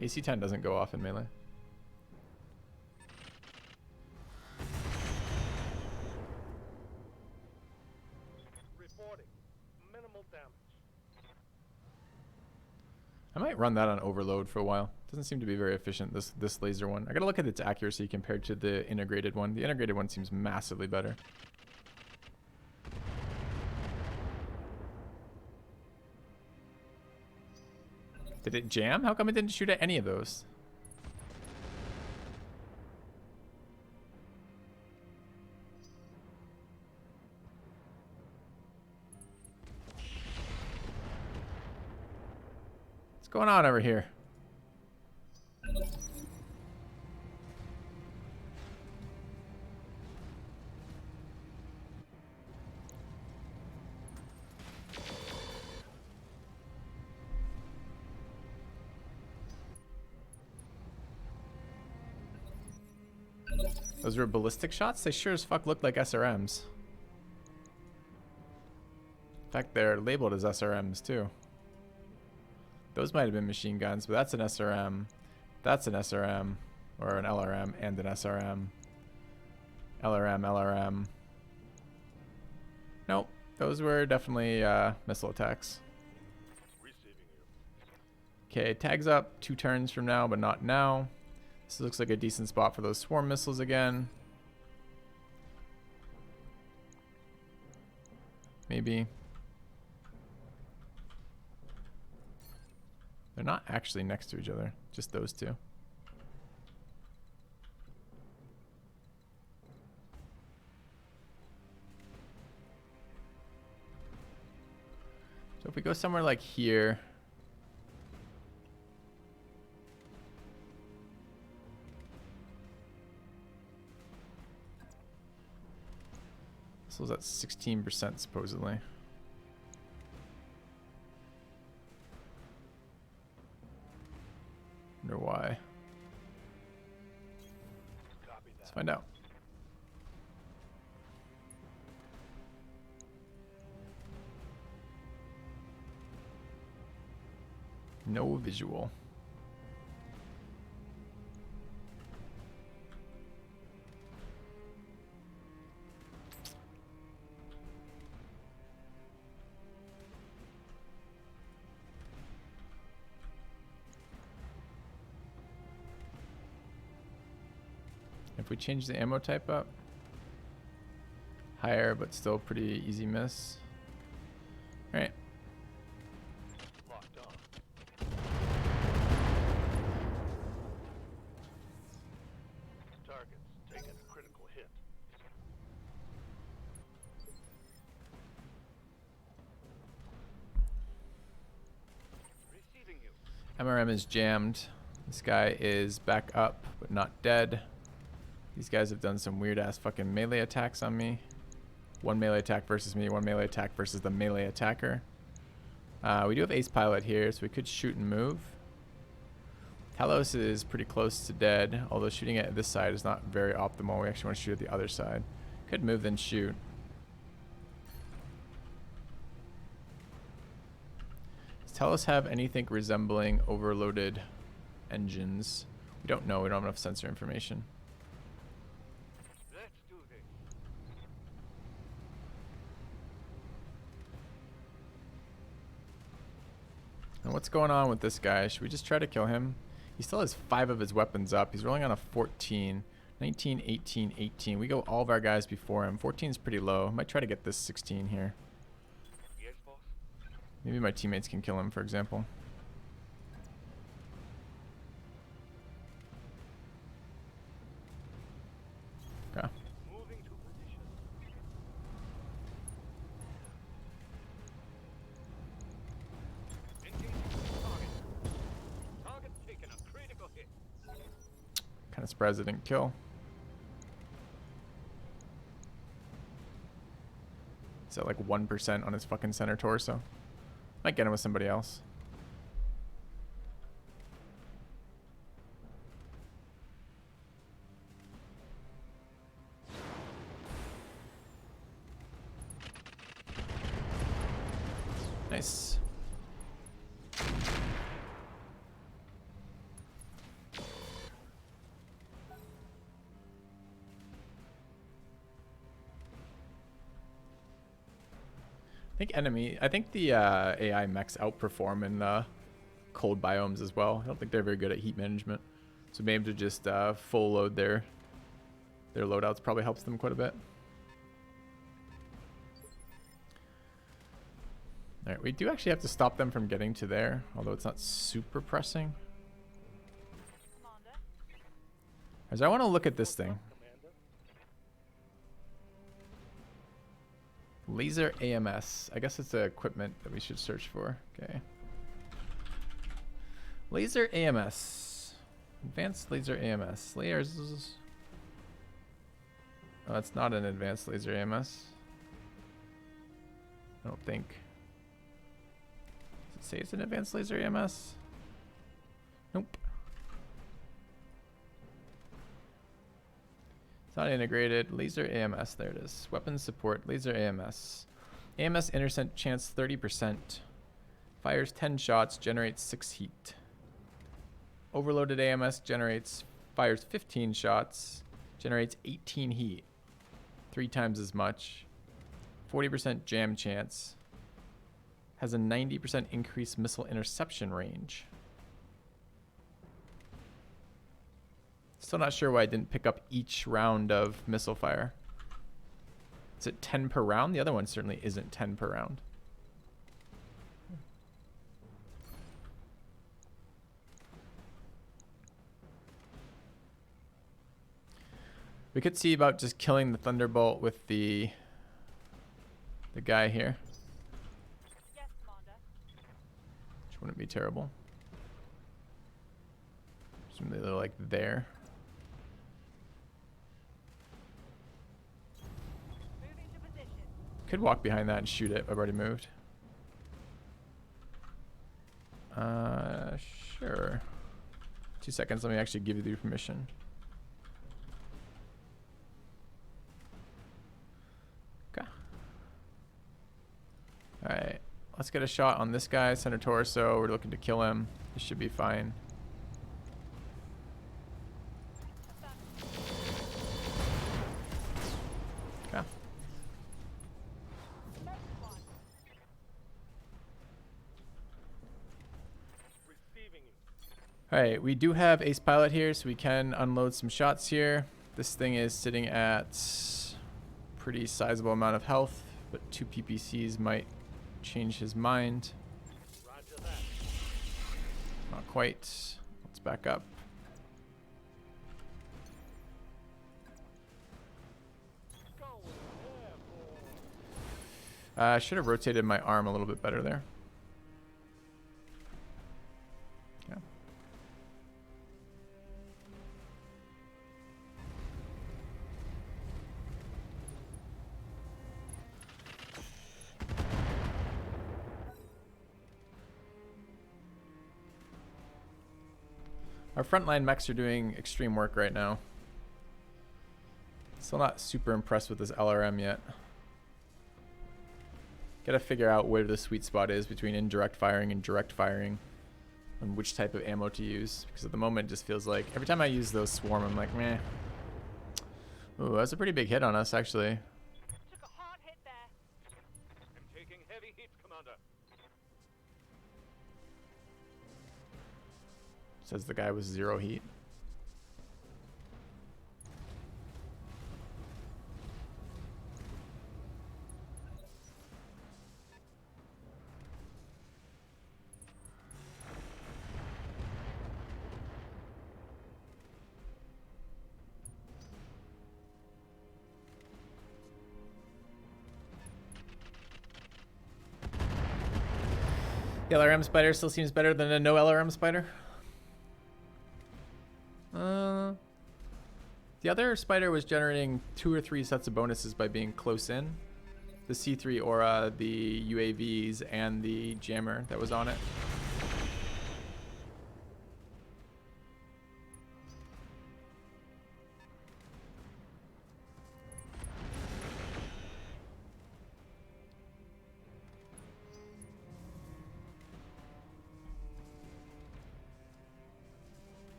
AC-10 doesn't go off in melee. Reporting. Minimal damage. I might run that on overload for a while. Doesn't seem to be very efficient, this laser one. I gotta look at its accuracy compared to the integrated one. The integrated one seems massively better. Did it jam? How come it didn't shoot at any of those? What's going on over here? Those were ballistic shots? They sure as fuck look like SRMs. In fact, they're labeled as SRMs too. Those might have been machine guns, but that's an SRM. That's an SRM. Or an LRM and an SRM. LRM, LRM. Nope. Those were definitely missile attacks. Okay, tags up 2 turns from now, but not now. This looks like a decent spot for those swarm missiles again. Maybe. They're not actually next to each other, just those two. So if we go somewhere like here, this was at 16% supposedly. Wonder why. Let's find out. No visual. If we change the ammo type up, higher but still pretty easy miss. All right. Locked on. Targets taking a critical hit. Receiving you. MRM is jammed. This guy is back up but not dead. These guys have done some weird ass fucking melee attacks on me. One melee attack versus me, one melee attack versus the melee attacker. We do have Ace Pilot here, so we could shoot and move. Talos is pretty close to dead, although shooting at this side is not very optimal. We actually want to shoot at the other side. Could move then shoot. Does Talos have anything resembling overloaded engines? We don't know. We don't have enough sensor information. And what's going on with this guy? Should we just try to kill him? He still has 5 of his weapons up. He's rolling on a 14. 19, 18, 18. We go all of our guys before him. 14 is pretty low. Might try to get this 16 here. Yes, boss. Maybe my teammates can kill him, for example. Okay. Moving to position. Target taking a critical hit. Kind of surprised I didn't kill. He's at like 1% on his fucking center torso. Might get him with somebody else. Nice. I think the AI mechs outperform in cold biomes as well. I don't think they're very good at heat management. So maybe to just full load their loadouts probably helps them quite a bit. Alright, we do actually have to stop them from getting to there, although it's not super pressing. As I want to look at this thing. Laser AMS. I guess it's the equipment that we should search for. Okay. Laser AMS. Advanced laser AMS. Layers. Oh, that's not an advanced laser AMS. I don't think. Does it say it's an advanced laser AMS? Nope. Not integrated. Laser AMS. There it is. Weapons support. Laser AMS. AMS intercept chance 30%. Fires 10 shots. Generates 6 heat. Overloaded AMS fires 15 shots. Generates 18 heat. 3 times as much. 40% jam chance. Has a 90% increased missile interception range. Still not sure why I didn't pick up each round of missile fire. Is it 10 per round? The other one certainly isn't 10 per round. We could see about just killing the Thunderbolt with the guy here. Yes, Commander. Which wouldn't be terrible. Presumably they're like there. Moving to position. Could walk behind that and shoot it. I've already moved. Sure. 2 seconds. Let me actually give you the permission. Okay. Alright. Let's get a shot on this guy, center torso. We're looking to kill him. This should be fine. Okay. Receiving you. Alright, we do have Ace Pilot here, so we can unload some shots here. This thing is sitting at pretty sizable amount of health, but 2 PPCs might change his mind. Roger that. Not quite. Let's back up. Going there, boy. I should have rotated my arm a little bit better there. Okay. Our frontline mechs are doing extreme work right now. Still not super impressed with this LRM yet. Gotta figure out where the sweet spot is between indirect firing and direct firing, and which type of ammo to use. Because at the moment it just feels like every time I use those swarm, I'm like, meh. Ooh, that's a pretty big hit on us, actually. Took a hard hit there. I'm taking heavy hits, Commander. Says the guy with 0 heat. The LRM spider still seems better than a no LRM spider. The other spider was generating 2 or 3 sets of bonuses by being close in. The C3 aura, the UAVs, and the jammer that was on it.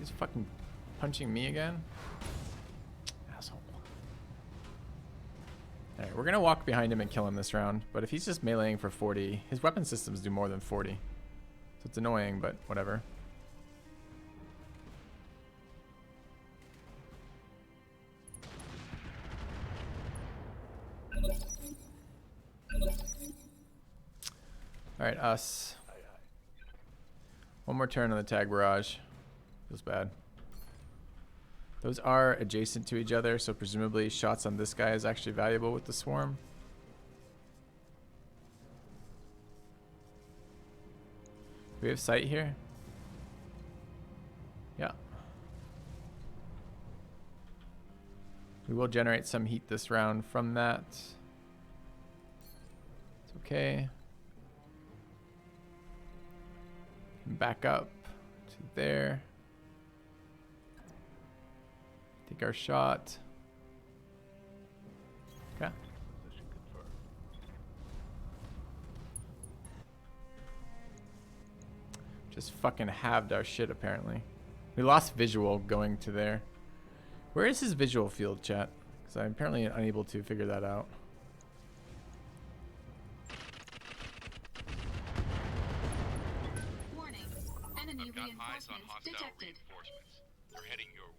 This fucking punching me again? Asshole. Alright, we're gonna walk behind him and kill him this round. But if he's just meleeing for 40, his weapon systems do more than 40. So it's annoying, but whatever. Alright, us. One more turn on the tag barrage. Feels bad. Those are adjacent to each other, so presumably shots on this guy is actually valuable with the swarm. Do we have sight here? Yeah. We will generate some heat this round from that. It's okay. Back up to there. Take our shot. Okay. Position confirmed. Just fucking halved our shit apparently. We lost visual going to there. Where is his visual field, chat? Because I'm apparently unable to figure that out. Warning. Enemy I've got eyes on reinforcements hostile detected. reinforcements. They're heading your way.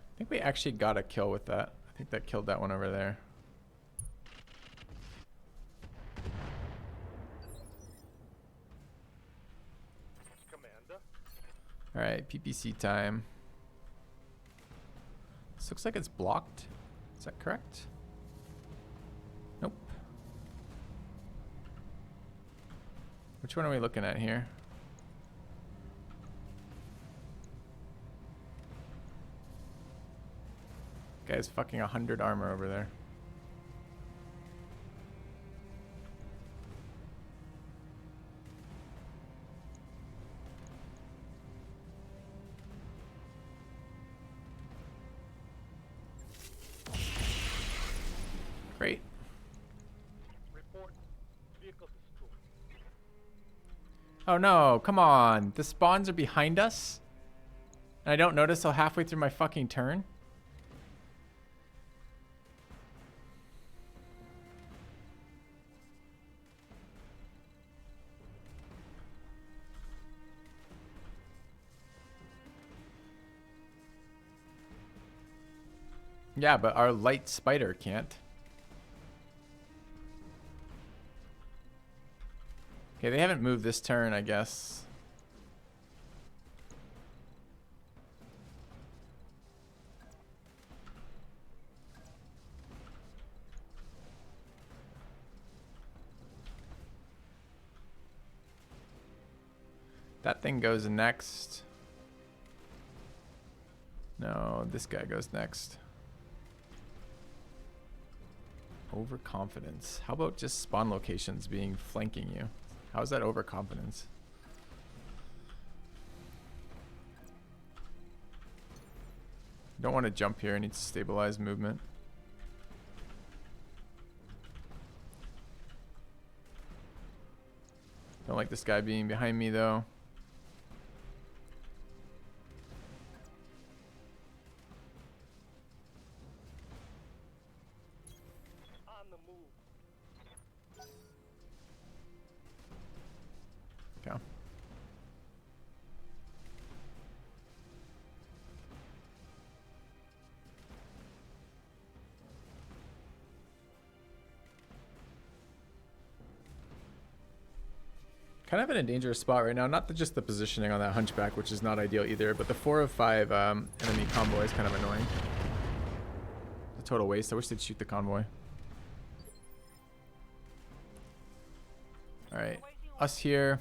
I think we actually got a kill with that. I think that killed that one over there. Commander. Alright, PPC time. This looks like it's blocked. Is that correct? Nope. Which one are we looking at here? Guy's fucking 100 armor over there. Great. Report. Vehicle destroyed. Oh no, come on. The spawns are behind us? And I don't notice till halfway through my fucking turn? Yeah, but our light spider can't. Okay, they haven't moved this turn, I guess. That thing goes next. No, this guy goes next. Overconfidence. How about just spawn locations being flanking you? How is that overconfidence? Don't want to jump here. I need to stabilize movement. Don't like this guy being behind me though. On the move. Okay. Kind of in a dangerous spot right now. Not just the positioning on that hunchback, which is not ideal either, but the 4 of 5 enemy convoy is kind of annoying. A total waste. I wish they'd shoot the convoy. Alright. Us here.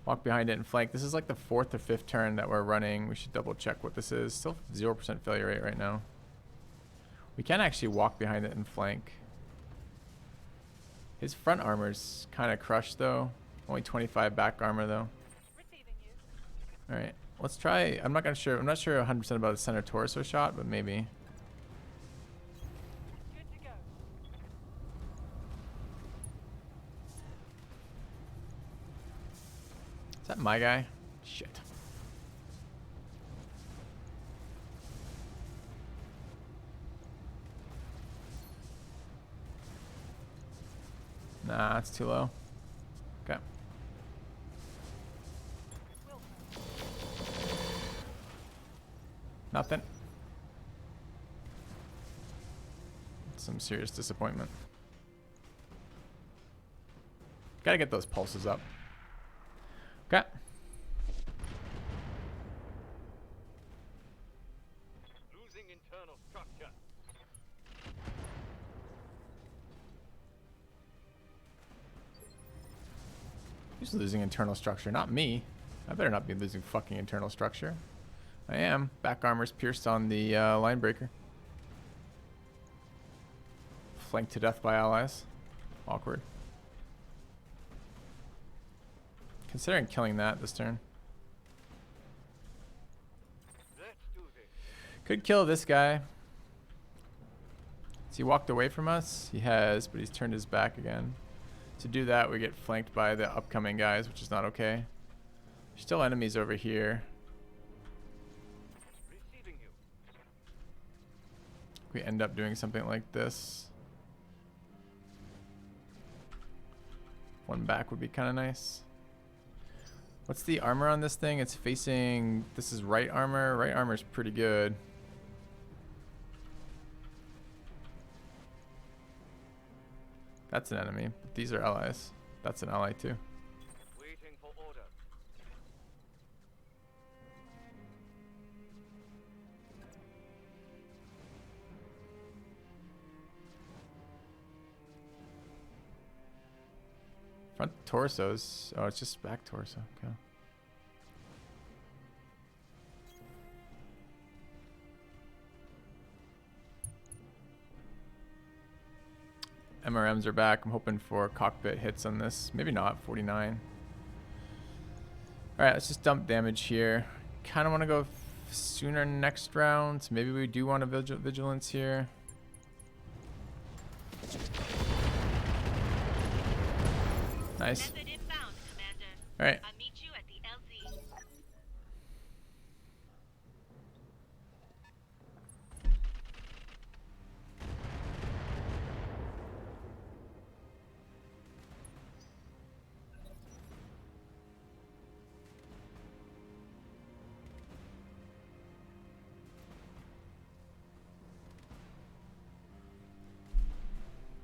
Walk behind it and flank. This is like the 4th or 5th turn that we're running. We should double check what this is. Still 0% failure rate right now. We can actually walk behind it and flank. His front armor's kind of crushed though. Only 25 back armor though. Receiving. All right, let's try. I'm not gonna sure. I'm not sure 100% about a center torso shot, but maybe. Good to go. Is that my guy? Shit. Nah, it's too low. Okay. Will Nothing. Some serious disappointment. Gotta get those pulses up. Okay. Losing internal structure. Who's losing internal structure? Not me. I better not be losing fucking internal structure. I am. Back armor's pierced on the line breaker. Flanked to death by allies. Awkward. Considering killing that this turn. Let's do this. Could kill this guy. Has he walked away from us? He has, but he's turned his back again. To do that, we get flanked by the upcoming guys, which is not okay. There's still enemies over here. Receiving you. We end up doing something like this. One back would be kind of nice. What's the armor on this thing? It's facing... This is right armor. Right armor is pretty good. That's an enemy. These are allies. That's an ally too. Waiting for order. Front torsos. Oh, it's just back torso. Okay. MRMs are back. I'm hoping for cockpit hits on this. Maybe not. 49. Alright, let's just dump damage here. Kind of want to go sooner next round. So maybe we do want a vigilance here. Nice. Method inbound, Commander. Alright. I'll meet you at the LZ.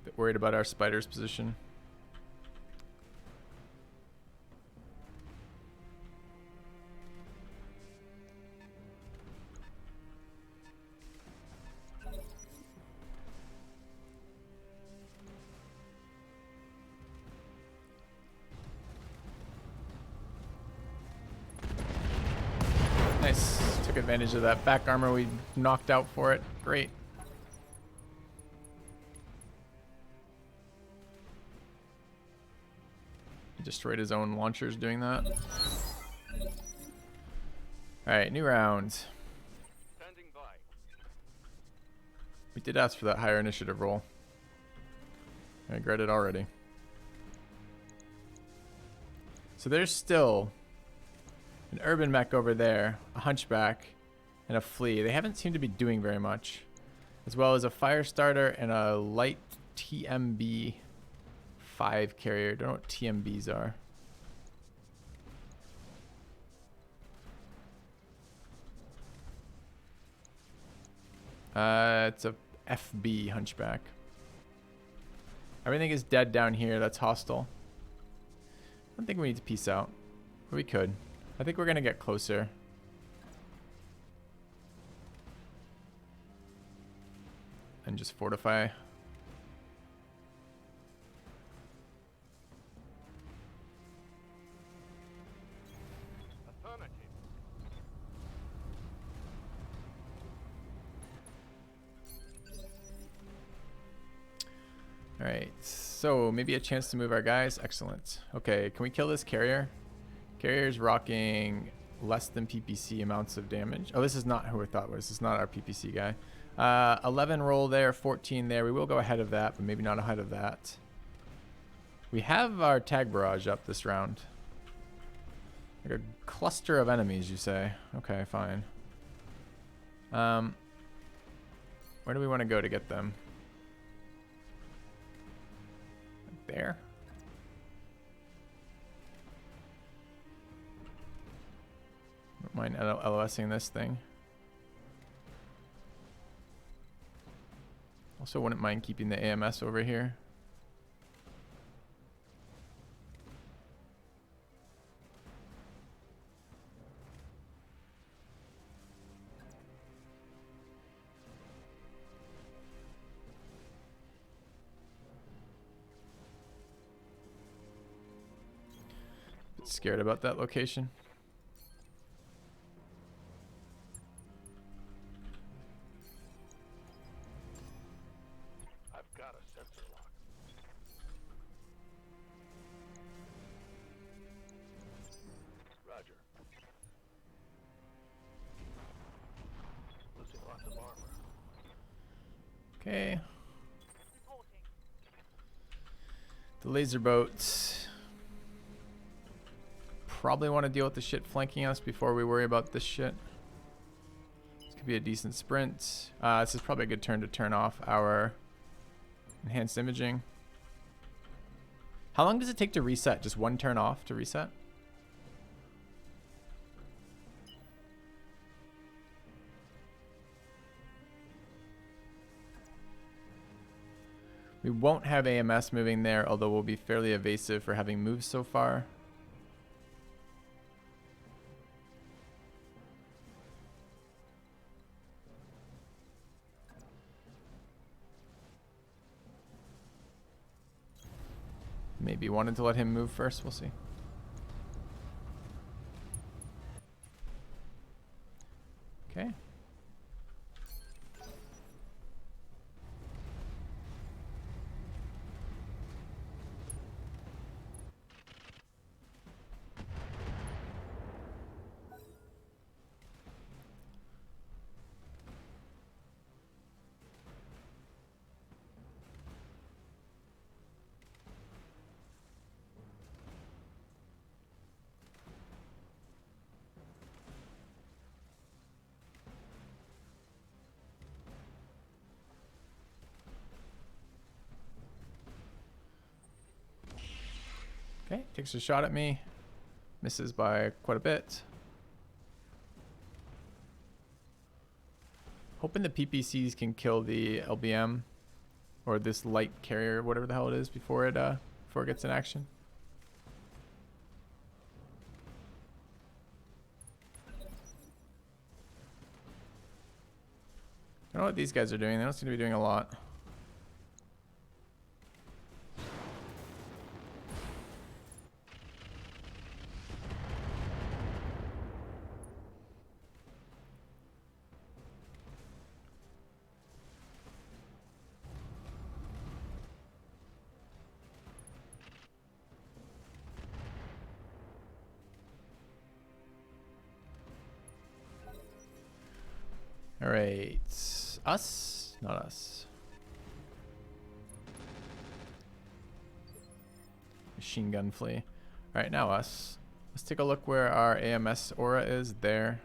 Bit worried about our spider's position. Nice. Took advantage of that back armor we knocked out for it. Great. He destroyed his own launchers doing that. Alright, new round. Standing by. We did ask for that higher initiative roll. I regret it already. So there's still an urban mech over there, a hunchback, and a flea. They haven't seemed to be doing very much. As well as a fire starter and a light TMB 5 carrier. Don't know what TMBs are. It's a FB hunchback. Everything is dead down here. That's hostile. I don't think we need to peace out. But we could. I think we're going to get closer. And just fortify. Affirmative. Alright, so maybe a chance to move our guys. Excellent. Okay, can we kill this carrier? Carrier's rocking less than PPC amounts of damage. Oh, this is not who I thought was. This is not our PPC guy. 11 roll there, 14 there. We will go ahead of that, but maybe not ahead of that. We have our tag barrage up this round. Like a cluster of enemies, you say? Okay, fine. Where do we want to go to get them? There? Don't mind LOSing this thing. Also wouldn't mind keeping the AMS over here. Bit scared about that location. I've got a sensor lock. Roger. Losing lots of armor. Okay. Reporting. The laser boats. Probably want to deal with the shit flanking us before we worry about this shit. This could be a decent sprint. This is probably a good turn to turn off our enhanced imaging. How long does it take to reset? Just one turn off to reset? We won't have AMS moving there, although we'll be fairly evasive for having moved so far. Maybe wanted to let him move first. We'll see. Okay. Okay, takes a shot at me. Misses by quite a bit. Hoping the PPCs can kill the LBM or this light carrier, whatever the hell it is, before it gets in action. I don't know what these guys are doing. They don't seem to be doing a lot. All right, us? Not us. Machine gun flea. All right, now us. Let's take a look where our AMS aura is. There.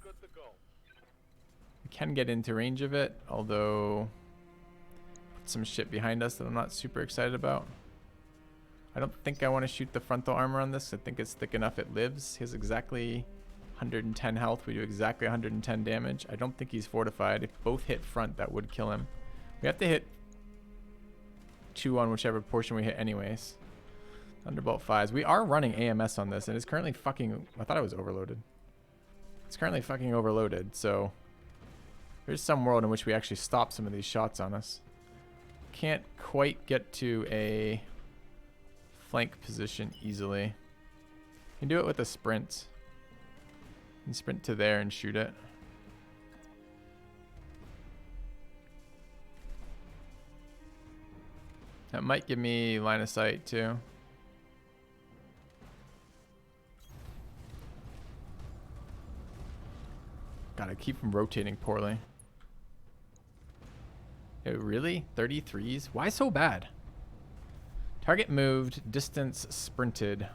Good to go. We can get into range of it, although put some shit behind us that I'm not super excited about. I don't think I want to shoot the frontal armor on this. I think it's thick enough it lives. He has exactly 110 health. We do exactly 110 damage. I don't think he's fortified. If both hit front, that would kill him. We have to hit 2 on whichever portion we hit anyways. Thunderbolt 5s. We are running AMS on this, and it's currently fucking... I thought it was overloaded. It's currently fucking overloaded, so... There's some world in which we actually stop some of these shots on us. Can't quite get to a flank position easily. You can do it with a sprint. And sprint to there and shoot it. That might give me line of sight too. God, I keep them rotating poorly. Oh, really? 33s? Why so bad? Target moved, distance sprinted.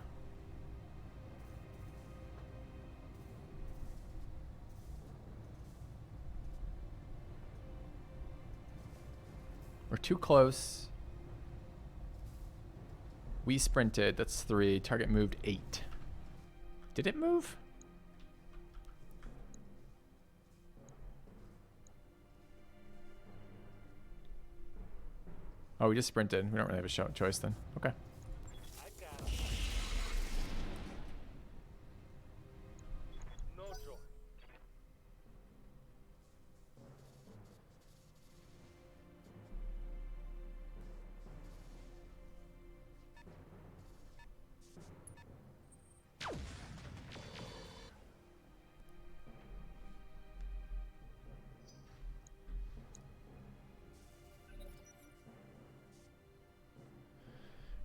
We're too close. We sprinted, that's 3. Target moved 8. Did it move? Oh, we just sprinted. We don't really have a choice then. Okay. I got it. No joy.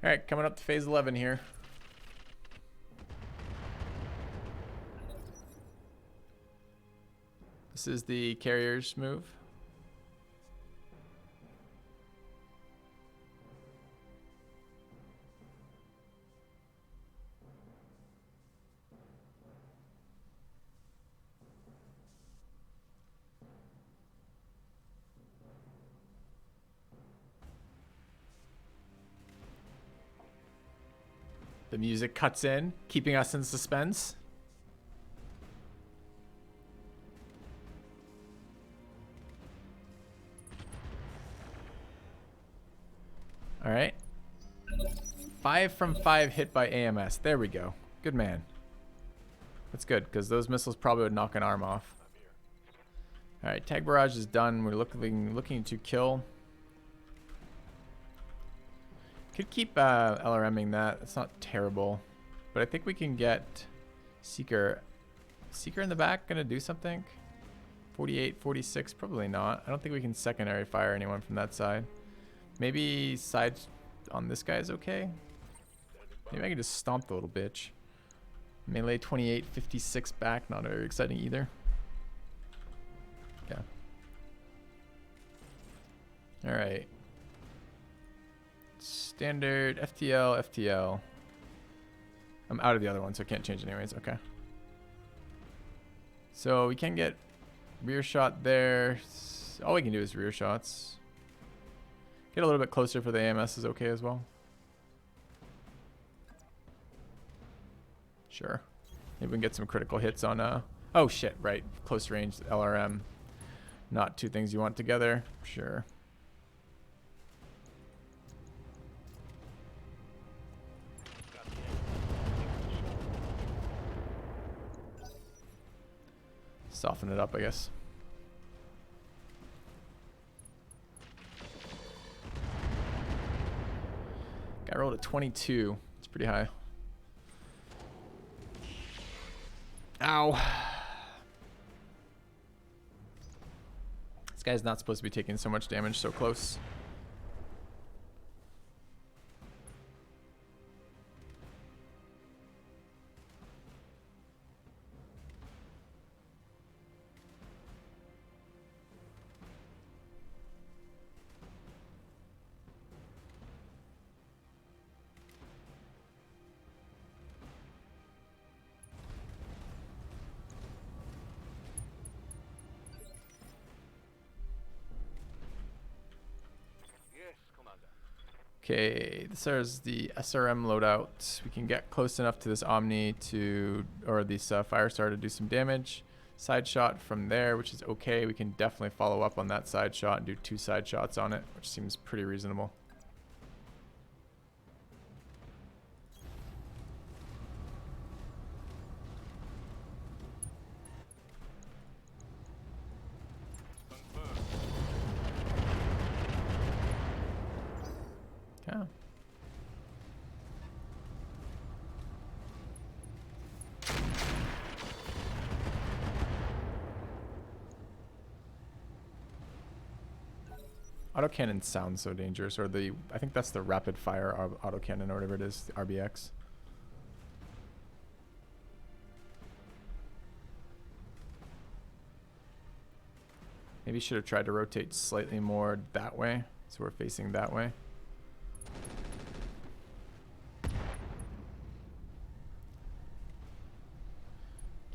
All right, coming up to phase 11 here. This is the carrier's move. The music cuts in, keeping us in suspense. All right. 5 from 5 hit by AMS. There we go. Good man. That's good, because those missiles probably would knock an arm off. All right, tag barrage is done. We're looking to kill. Could keep LRMing that. That's not terrible. But I think we can get Seeker. Seeker in the back gonna do something? 48, 46, probably not. I don't think we can secondary fire anyone from that side. Maybe side on this guy is okay. Maybe I can just stomp the little bitch. Melee 28, 56 back, not very exciting either. Yeah. Alright. Standard, FTL, FTL. I'm out of the other one, so I can't change anyways. Okay. So we can get rear shot there. All we can do is rear shots. Get a little bit closer for the AMS is okay as well. Sure. Maybe we can get some critical hits on oh shit, right. Close range LRM. Not two things you want together. Sure. Soften it up, I guess. Guy rolled a 22. It's pretty high. Ow. This guy's not supposed to be taking so much damage so close. Okay, this is the SRM loadout. We can get close enough to this Omni to, or this Firestar to do some damage. Side shot from there, which is okay. We can definitely follow up on that side shot and do 2 side shots on it, which seems pretty reasonable. Yeah. Autocannon sounds so dangerous, or I think that's the rapid fire autocannon or whatever it is, the RBX. Maybe should have tried to rotate slightly more that way, so we're facing that way.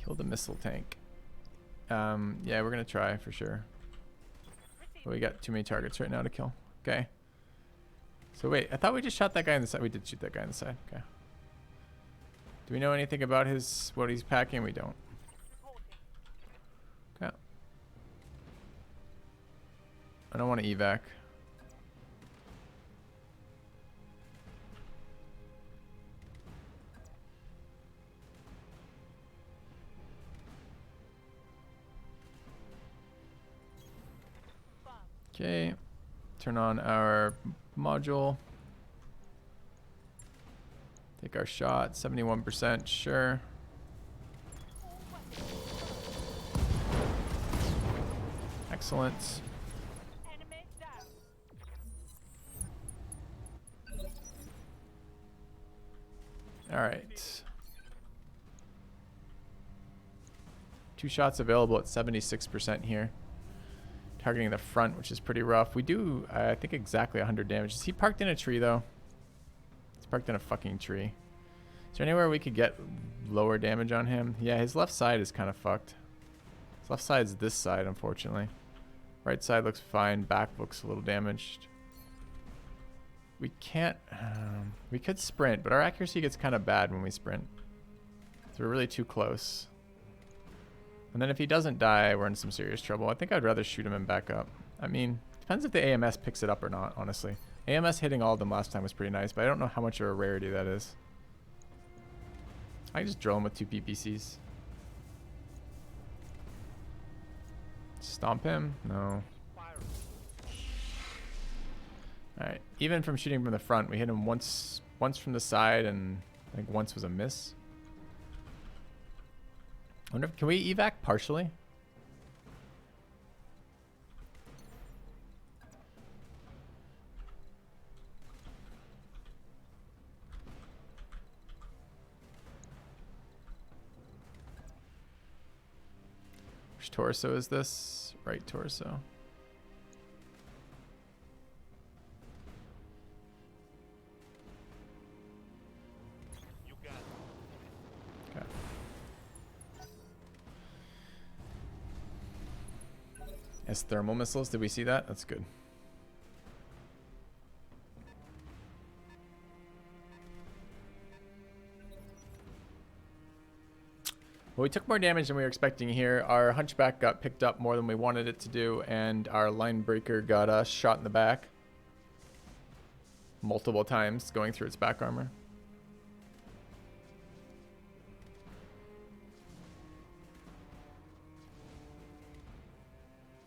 Kill the missile tank. Yeah, we're gonna try for sure. But we got too many targets right now to kill. Okay. So wait, I thought we just shot that guy in the side. We did shoot that guy in the side. Okay. Do we know anything about what he's packing? We don't. Okay. I don't want to evac. Okay. Turn on our module. Take our shot. 71%. Sure. Excellent. Enemy down. All right. 2 shots available at 76% here. Targeting the front, which is pretty rough. We do, I think, exactly 100 damage. Is he parked in a tree, though? He's parked in a fucking tree. Is there anywhere we could get lower damage on him? Yeah, his left side is kind of fucked. His left side is this side, unfortunately. Right side looks fine. Back looks a little damaged. We can't... we could sprint, but our accuracy gets kind of bad when we sprint. So we're really too close. And then if he doesn't die, we're in some serious trouble. I think I'd rather shoot him and back up. I mean, depends if the AMS picks it up or not, honestly. AMS hitting all of them last time was pretty nice, but I don't know how much of a rarity that is. I can just drill him with 2 PPCs. Stomp him? No. Alright, even from shooting from the front, we hit him once from the side, and I think once was a miss. I wonder if, can we evac partially? Which torso is this? Right torso. You got it. Okay. As thermal missiles, did we see that? That's good. Well, we took more damage than we were expecting here. Our hunchback got picked up more than we wanted it to do, and our line breaker got shot in the back multiple times, going through its back armor.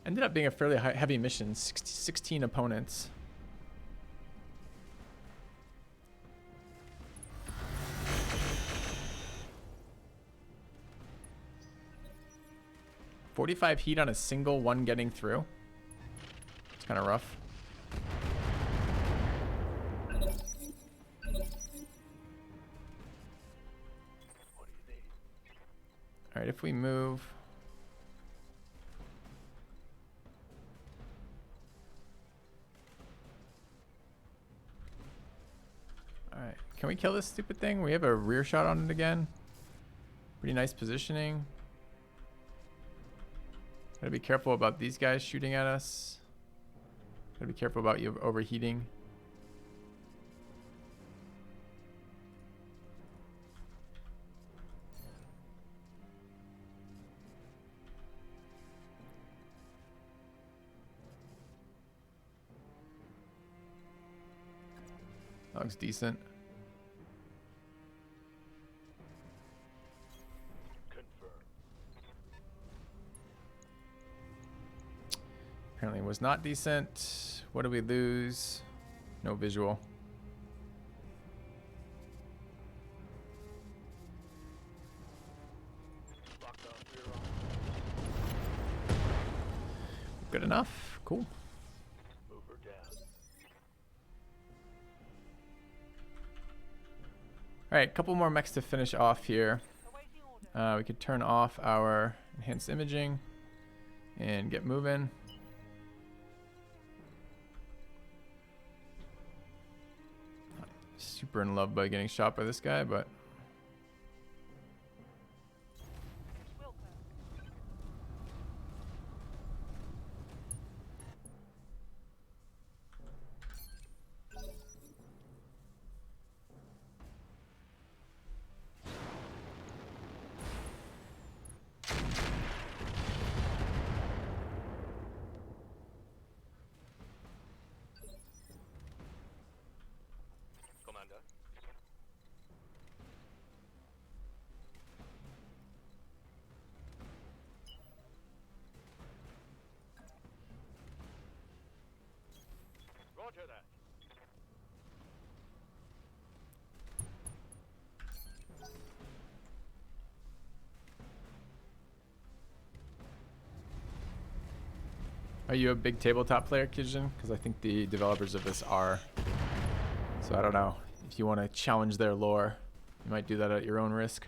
Ended up being a fairly heavy mission, 16 opponents. .45 heat on a single one getting through. It's kind of rough. What do you need? All right, if we move. All right, can we kill this stupid thing? We have a rear shot on it again. Pretty nice positioning. Gotta be careful about these guys shooting at us. Gotta be careful about you overheating. That looks decent. Apparently was not decent. What do we lose? No visual. Good enough. Cool. Move her down. All right, a couple more mechs to finish off here. Awaiting order. We could turn off our enhanced imaging and get moving. super in love by getting shot by this guy, but Commander. Roger that. are you a big tabletop player, Kijin? Because I think the developers of this are. So I don't know. If you want to challenge their lore, you might do that at your own risk.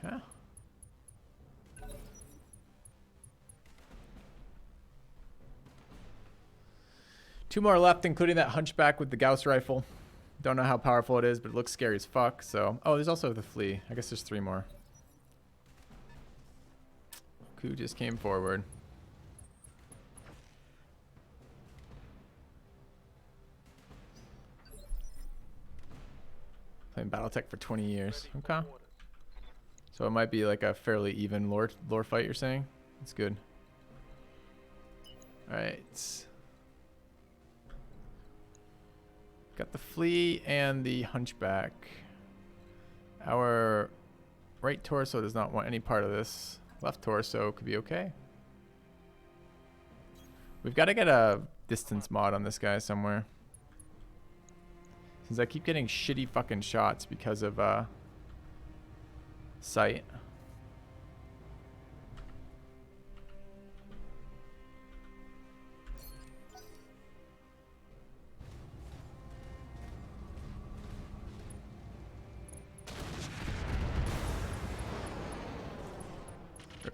Okay. Two more left, including that hunchback with the Gauss rifle. Don't know how powerful it is, but it looks scary as fuck. So, oh, there's also the flea. I guess there's 3 more. Who just came forward? Playing Battletech for 20 years. Okay. So it might be like a fairly even lore fight, you're saying? That's good. Alright. Got the flea and the hunchback. Our right torso does not want any part of this. Left torso could be okay. We've got to get a distance mod on this guy somewhere. Since I keep getting shitty fucking shots because of sight.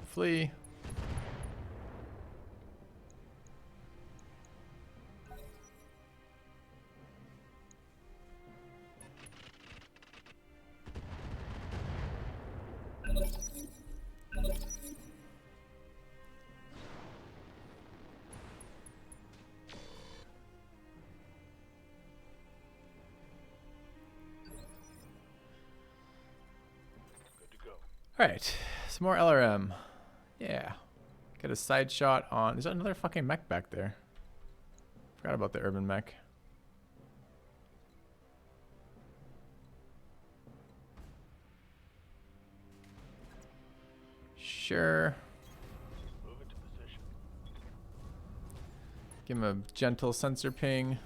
Flee. Good to go. All right, some more LRM. Yeah. Get a side shot on... There's another fucking mech back there. Forgot about the urban mech. Sure. Move into position. Give him a gentle sensor ping.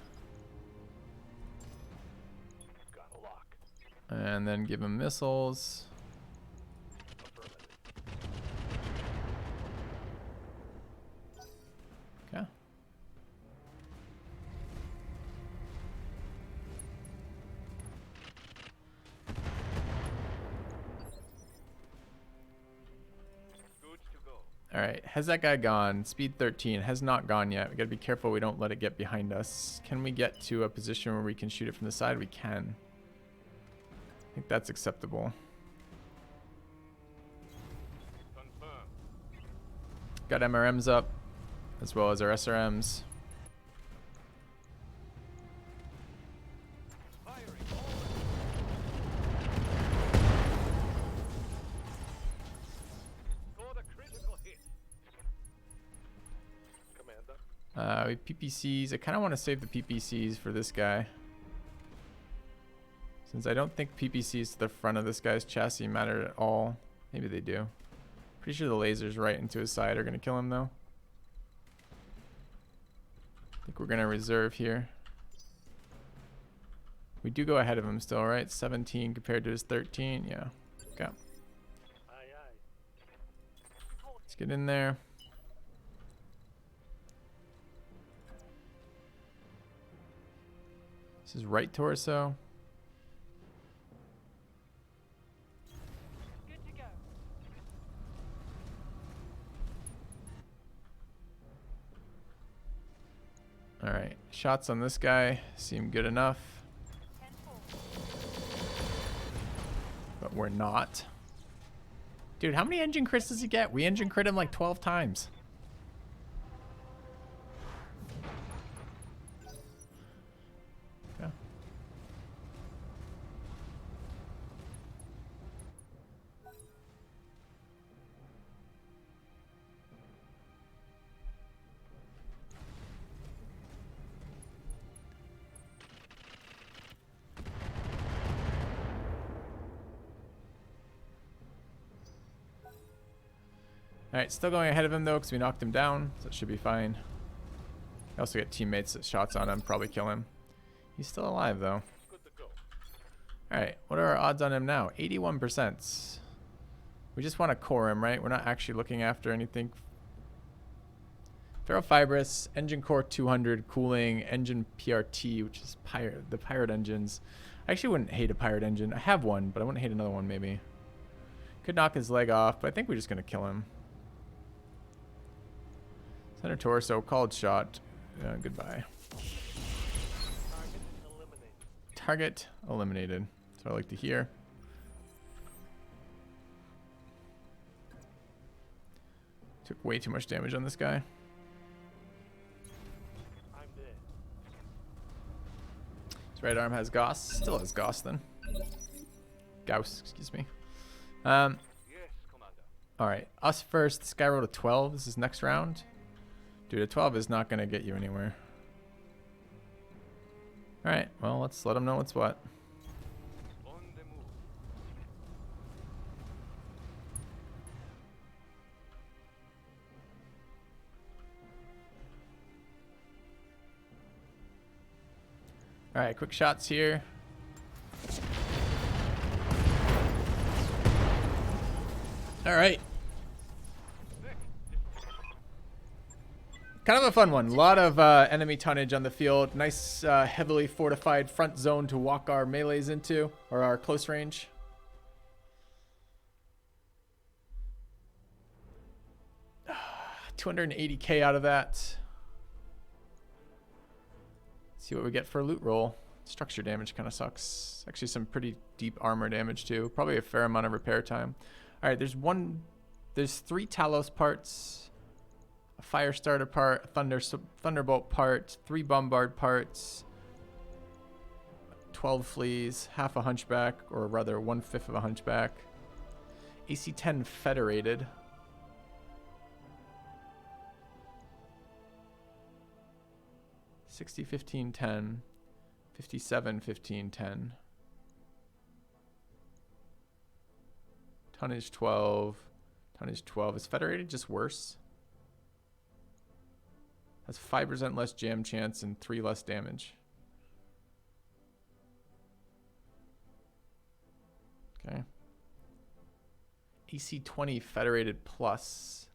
Got a lock. And then give him missiles. Affirmative. Okay. Goods to go. All right, has that guy gone? Speed 13 has not gone yet. We gotta be careful we don't let it get behind us. Can we get to a position where we can shoot it from the side? We can. I think that's acceptable. Confirm. Got MRMs up, as well as our SRMs. Firing. Scored a critical hit. Commander. We have PPCs. I kind of want to save the PPCs for this guy. Since I don't think PPCs to the front of this guy's chassis matter at all. Maybe they do. Pretty sure the lasers right into his side are going to kill him though. I think we're going to reserve here. We do go ahead of him still, right? 17 compared to his 13. Yeah. Okay. Aye, aye. Let's get in there. This is right torso. Good to go. Alright, shots on this guy seem good enough. But we're not. Dude, how many engine crits does he get? We engine crit him like 12 times. Yeah. Alright, still going ahead of him though because we knocked him down, so it should be fine. I also get teammates that shots on him, probably kill him. He's still alive though. Good to go. Alright, what are our odds on him now? 81%. We just want to core him, right? We're not actually looking after anything. Ferrofibrous, engine core 200, cooling, engine PRT, which is the pirate engines. I actually wouldn't hate a pirate engine. I have one, but I wouldn't hate another one maybe. Could knock his leg off, but I think we're just going to kill him. Center torso, called shot. Goodbye. Target eliminated. Target eliminated. That's what I like to hear. Took way too much damage on this guy. I'm there. His right arm has Gauss. Still has Gauss then. Gauss, excuse me. Yes, Commander. Alright, us first. This guy rolled a 12. This is next round. Dude, a 12 is not going to get you anywhere. Alright, well, let's let him know what's what. On the move. Alright, quick shots here. Alright. Kind of a fun one. A lot of enemy tonnage on the field. Nice, heavily fortified front zone to walk our melees into, or our close range. $280K out of that. See what we get for a loot roll. Structure damage kind of sucks. Actually, some pretty deep armor damage too. Probably a fair amount of repair time. All right, there's 3 Talos parts. A fire starter part, a thunderbolt part, 3 bombard parts, 12 fleas, half a hunchback, or rather 1/5 of a hunchback. AC-10 federated. $60, 15, 10, 57, 15, 10. Tonnage 12. Tonnage 12. Is federated just worse? Has 5% less jam chance and 3 less damage. Okay. AC-20 federated plus.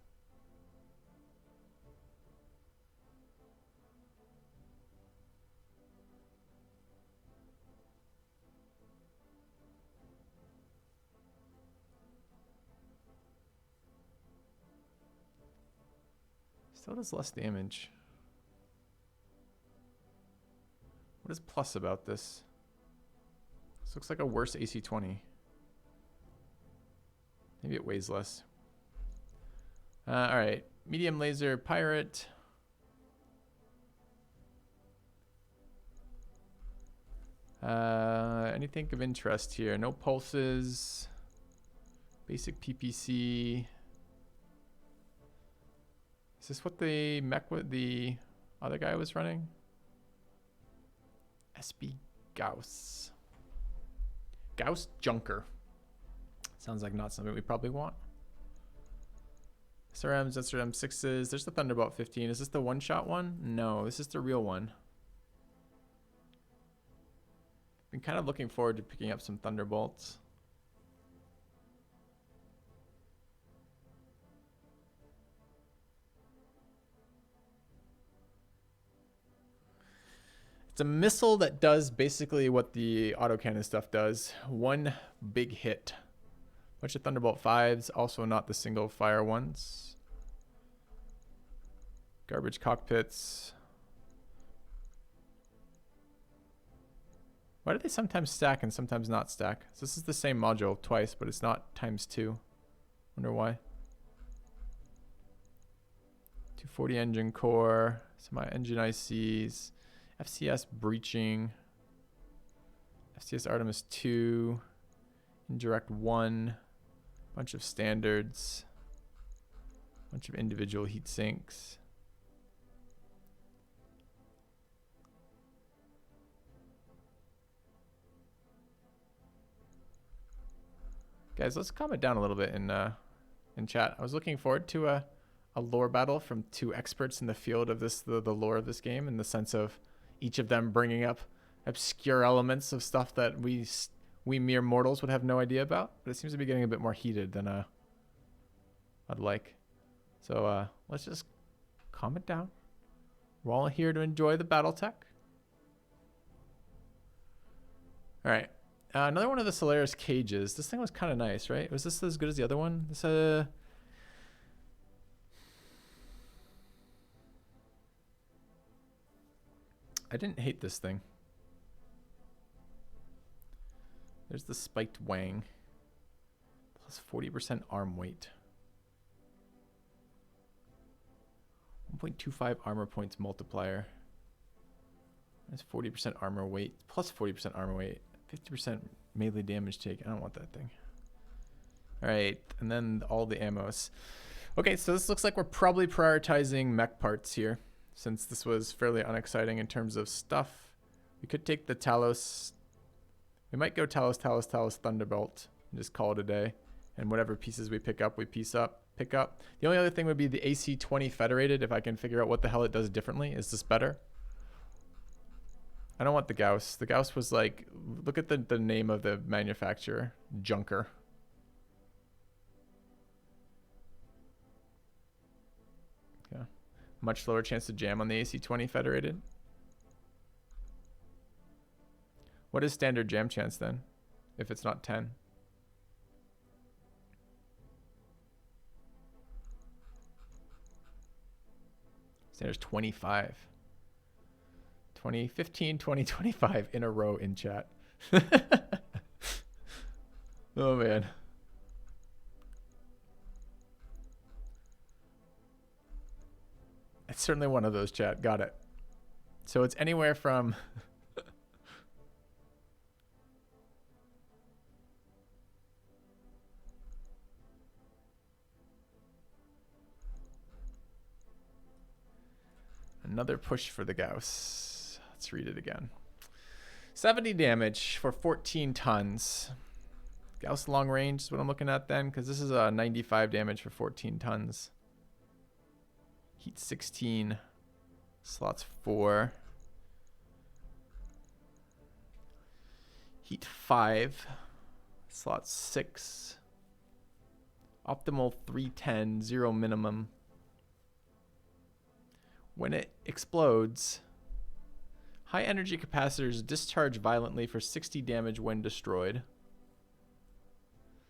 Still does less damage. What is plus about this? This looks like a worse AC-20. Maybe it weighs less. Alright. Medium laser pirate. Anything of interest here? No pulses. Basic PPC. Is this what the mech with the other guy was running? SB Gauss. Gauss Junker. Sounds like not something we probably want. SRMs, SRM 6s. There's the Thunderbolt 15. Is this the one-shot one? No, this is the real one. Been kind of looking forward to picking up some Thunderbolts. It's a missile that does basically what the autocannon stuff does. One big hit. Bunch of Thunderbolt 5s, also not the single fire ones. Garbage cockpits. Why do they sometimes stack and sometimes not stack? So this is the same module twice, but it's not ×2. Wonder why. 240 engine core, semi-engine ICs, FCS breaching, FCS Artemis 2, indirect 1, bunch of standards, bunch of individual heat sinks. Guys, let's comment down a little bit in chat. I was looking forward to a lore battle from two experts in the field of this, the lore of this game, in the sense of each of them bringing up obscure elements of stuff that we mere mortals would have no idea about. But it seems to be getting a bit more heated than I'd like. So let's just calm it down. We're all here to enjoy the Battletech. All right. Another one of the Solaris cages. This thing was kind of nice, right? Was this as good as the other one? This I didn't hate this thing. There's the spiked wang. Plus 40% arm weight. 1.25 armor points multiplier. That's 40% armor weight. Plus 40% armor weight. 50% melee damage take. I don't want that thing. All right, and then all the ammos. Okay, so this looks like we're probably prioritizing mech parts here, since this was fairly unexciting in terms of stuff. We could take the Talos. We might go Talos, Thunderbolt, and just call it a day. And whatever pieces we pick up, we pick up. The only other thing would be the AC-20 Federated, if I can figure out what the hell it does differently. Is this better? I don't want the Gauss. The Gauss was like, look at the name of the manufacturer, Junker. Yeah. Much lower chance to jam on the AC-20 Federated. What is standard jam chance then, if it's not 10? Standard's 25. 2015, 2025 in a row in chat. Oh man. It's certainly one of those, chat. Got it. So it's anywhere from another push for the Gauss. Let's read it again. 70 damage for 14 tons. Gauss long range is what I'm looking at then, because this is a 95 damage for 14 tons. Heat 16. Slots 4. Heat 5. Slots 6. Optimal 310. 0 minimum. When it explodes, high energy capacitors discharge violently for 60 damage when destroyed.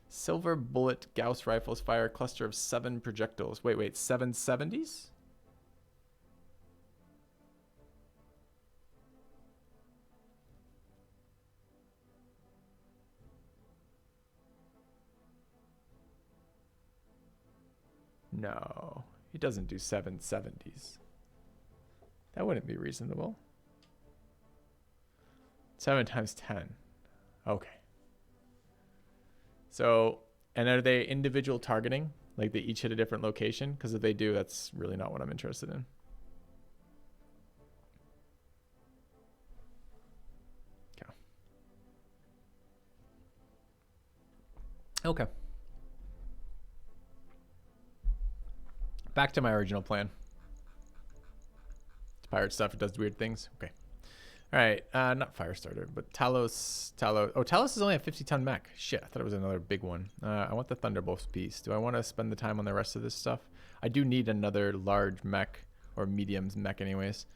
Silver bullet Gauss rifles fire a cluster of 7 projectiles. Wait, 770s? No, he doesn't do 770s. That wouldn't be reasonable. 7 times 10. Okay. So, and are they individual targeting? Like they each hit a different location? Because if they do, that's really not what I'm interested in. Okay. Okay. Back to my original plan. It's pirate stuff. It does weird things. Okay. All right. Not Firestarter, but Talos. Oh, Talos is only a 50-ton mech. Shit, I thought it was another big one. I want the Thunderbolt piece. Do I want to spend the time on the rest of this stuff? I do need another large mech, or mediums mech anyways.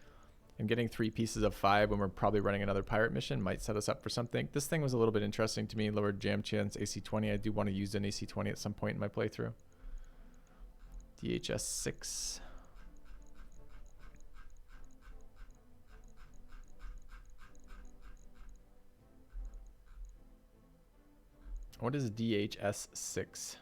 And getting 3 pieces of 5 when we're probably running another pirate mission might set us up for something. This thing was a little bit interesting to me. Lower jam chance, AC-20. I do want to use an AC-20 at some point in my playthrough. DHS 6. What is DHS6?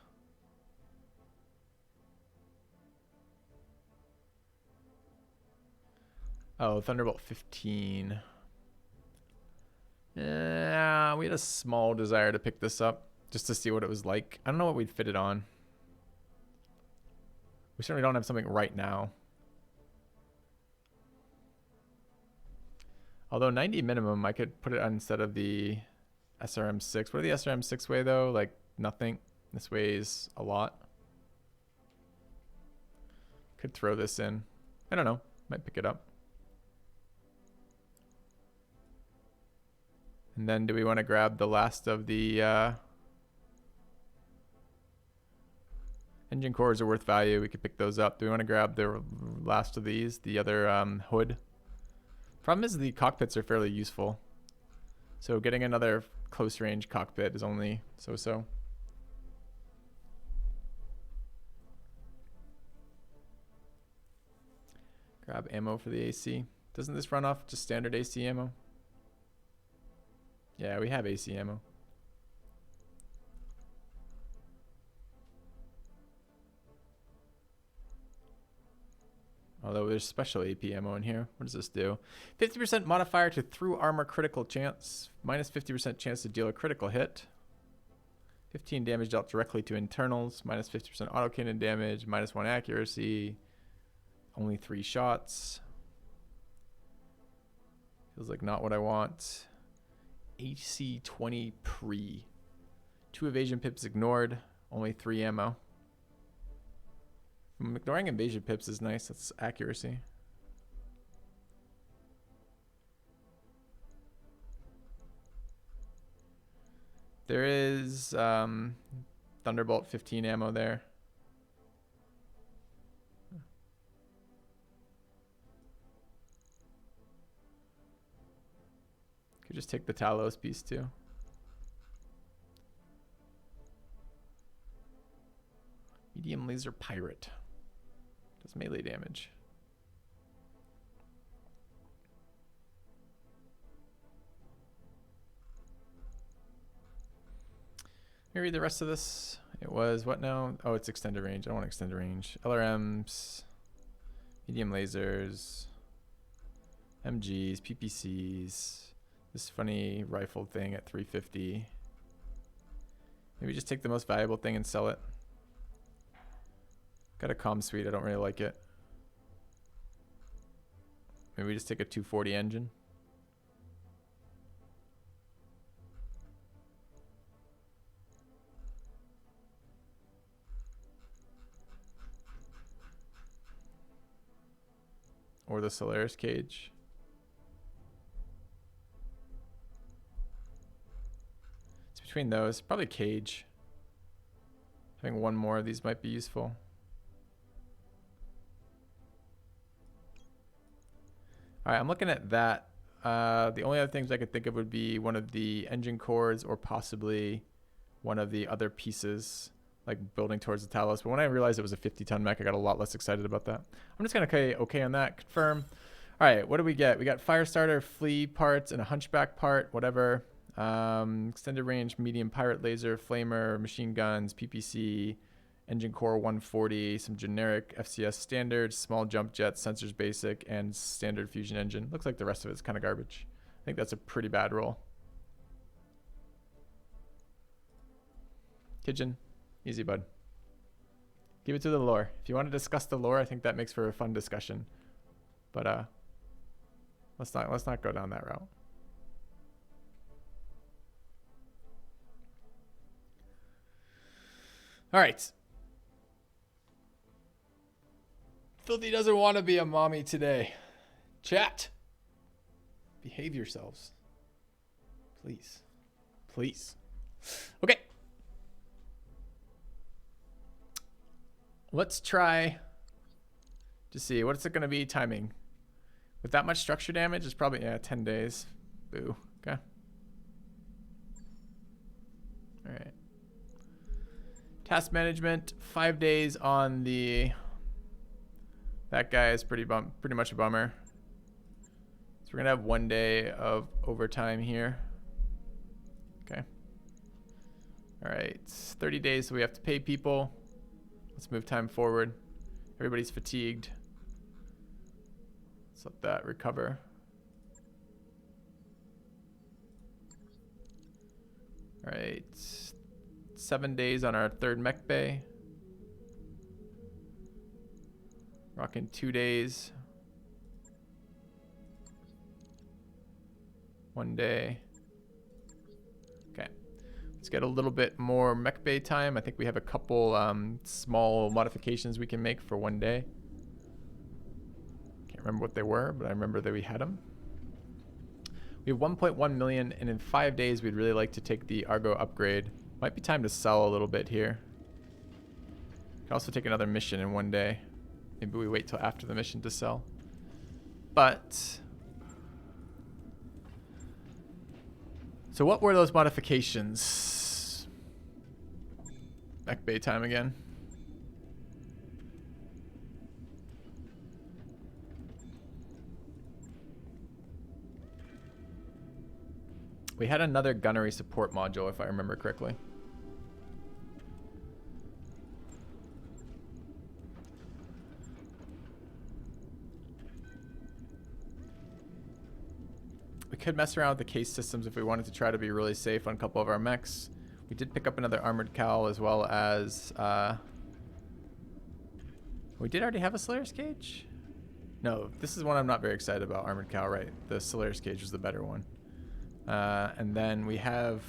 Oh, Thunderbolt 15. Yeah, we had a small desire to pick this up just to see what it was like. I don't know what we'd fit it on. We certainly don't have something right now. Although 90 minimum, I could put it on instead of the SRM6. What do the SRM6 weigh though? Like nothing. This weighs a lot. Could throw this in. I don't know. Might pick it up. And then do we want to grab the last of the engine cores are worth value. We could pick those up. Do we want to grab the last of these? The other hood? Problem is the cockpits are fairly useful. So getting another close range cockpit is only so-so. Grab ammo for the AC. Doesn't this run off just standard AC ammo? Yeah, we have AC ammo. Although there's special AP ammo in here. What does this do? 50% modifier to through armor critical chance. Minus 50% chance to deal a critical hit. 15 damage dealt directly to internals. Minus 50% autocannon damage. Minus 1 accuracy. Only 3 shots. Feels like not what I want. AC 20 pre. 2 evasion pips ignored. Only 3 ammo. Ignoring evasion pips is nice. That's accuracy. There is Thunderbolt 15 ammo there. Could just take the Talos piece too. Medium laser pirate. Does melee damage. Let me read the rest of this. It was what now? Oh, it's extended range. I don't want extended range. LRMs, medium lasers, MGs, PPCs. This funny rifle thing at 350. Maybe just take the most valuable thing and sell it. Got a comm suite. I don't really like it. Maybe we just take a 240 engine. Or the Solaris cage. It's between those. Probably cage. Having one more of these might be useful. All right, I'm looking at that. The only other things I could think of would be one of the engine cores or possibly one of the other pieces, like building towards the Talos. But when I realized it was a 50-ton mech, I got a lot less excited about that. I'm just going to okay on that. Confirm. All right, what do we get? We got Firestarter, Flea parts, and a Hunchback part, whatever. Extended range, medium pirate laser, flamer, machine guns, PPC, engine core 140, some generic FCS standard, small jump jets, sensors basic, and standard fusion engine. Looks like the rest of it's kind of garbage. I think that's a pretty bad roll. Kitchen, easy bud. Give it to the lore. If you want to discuss the lore, I think that makes for a fun discussion. But let's not go down that route. All right. Filthy doesn't want to be a mommy today. Chat. Behave yourselves. Please. Please. Okay. Let's try to see. What's it going to be timing? With that much structure damage, it's probably, yeah, 10 days. Boo. Okay. All right. Task management, 5 days on the... That guy is pretty much a bummer. So we're gonna have 1 day of overtime here. Okay. All All right, 30 days, so we have to pay people. Let's move time forward. Everybody's fatigued. Let's let that recover. All right, 7 days on our third mech bay. Rocking 2 days. 1 day. Okay. Let's get a little bit more mech bay time. I think we have a couple small modifications we can make for 1 day. Can't remember what they were, but I remember that we had them. We have 1.1 million, and in 5 days, we'd really like to take the Argo upgrade. Might be time to sell a little bit here. Could also take another mission in 1 day. Maybe we wait till after the mission to sell. But so what were those modifications? Mech bay time again. We had another gunnery support module, if I remember correctly. We could mess around with the case systems if we wanted to try to be really safe on a couple of our mechs. We did pick up another armored cowl as well as... we did already have a Slayer's Cage? No, this is one I'm not very excited about, armored cowl, right? The Slayer's Cage was the better one. And then we have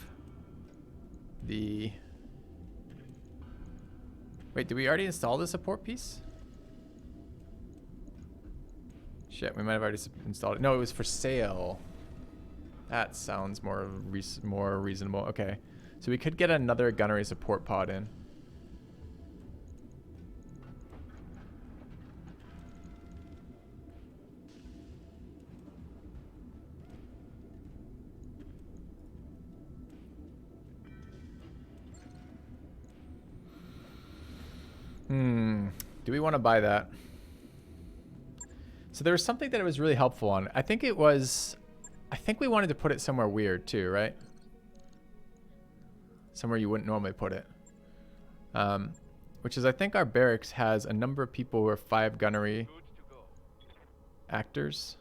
the... Wait, did we already install the support piece? Shit, we might have already installed it. No, it was for sale. That sounds more reasonable. Okay, so we could get another gunnery support pod in. Do we want to buy that? So there was something that it was really helpful on. I think we wanted to put it somewhere weird too, right? Somewhere you wouldn't normally put it. Which is, I think our barracks has a number of people who are 5 gunnery actors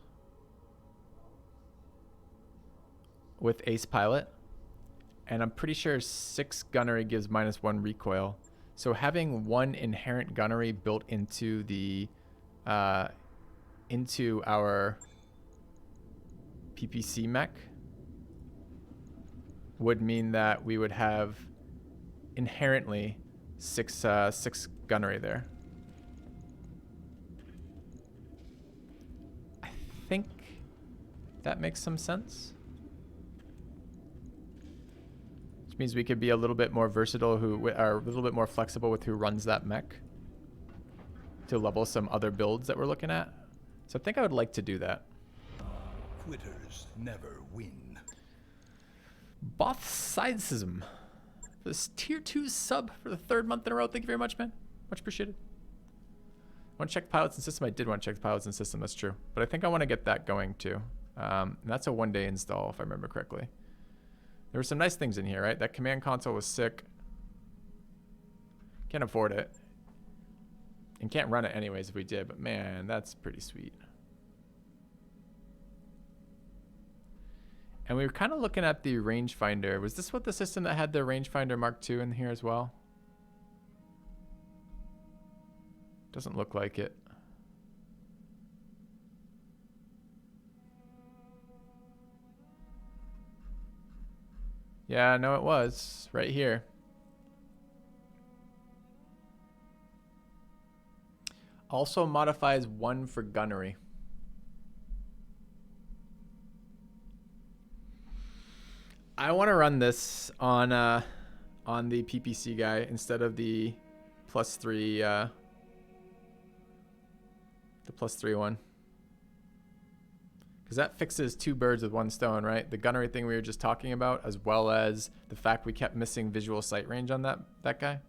with ace pilot. And I'm pretty sure 6 gunnery gives -1 recoil. So having 1 inherent gunnery built into the into our PPC mech would mean that we would have inherently 6 gunnery there. I think that makes some sense. Which means we could be a little bit more versatile, are a little bit more flexible with who runs that mech to level some other builds that we're looking at. So I think I would like to do that. Quitters never win. Both Sidesism. This tier 2 sub for the 3rd month in a row. Thank you very much, man. Much appreciated. Want to check pilots and system? I did want to check the pilots and system. That's true. But I think I want to get that going too. And that's a 1-day install, if I remember correctly. There were some nice things in here, right? That command console was sick. Can't afford it. And can't run it anyways if we did. But man, that's pretty sweet. And we were kind of looking at the rangefinder. Was this what the system that had the rangefinder Mark II in here as well? Doesn't look like it. Yeah, no, it was right here. Also modifies 1 for gunnery. I want to run this on the PPC guy instead of the +3 one. Because that fixes 2 birds with 1 stone, right? The gunnery thing we were just talking about, as well as the fact we kept missing visual sight range on that guy.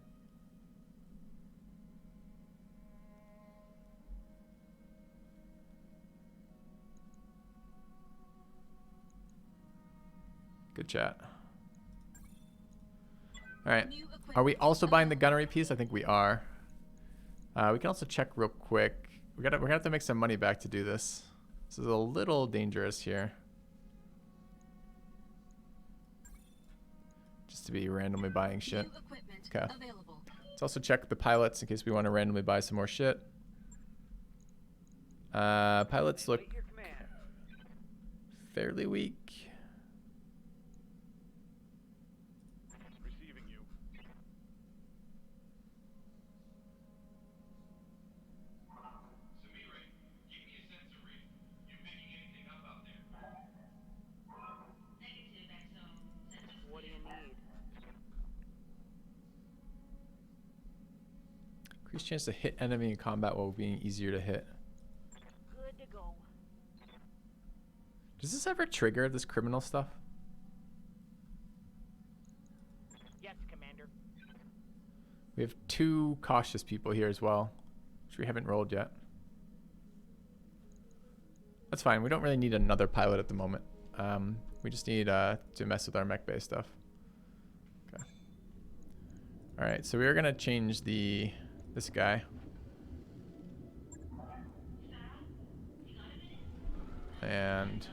Good chat. All right. Are we also buying the gunnery piece? I think we are. We can also check real quick. We're gonna have to make some money back to do this. This is a little dangerous here. Just to be randomly buying shit. Okay. Let's also check the pilots in case we want to randomly buy some more shit. Pilots look fairly weak. Receiving you. Samira, give me a sensor read. You picking anything up out there? Negative, XO. Sensors What do you need? Increased chance to hit enemy in combat while being easier to hit. Good to go. Does this ever trigger this criminal stuff? Yes, Commander. We have 2 cautious people here as well, which we haven't rolled yet. That's fine. We don't really need another pilot at the moment. We just need to mess with our mech base stuff. Okay. All right, so we are gonna change this guy. And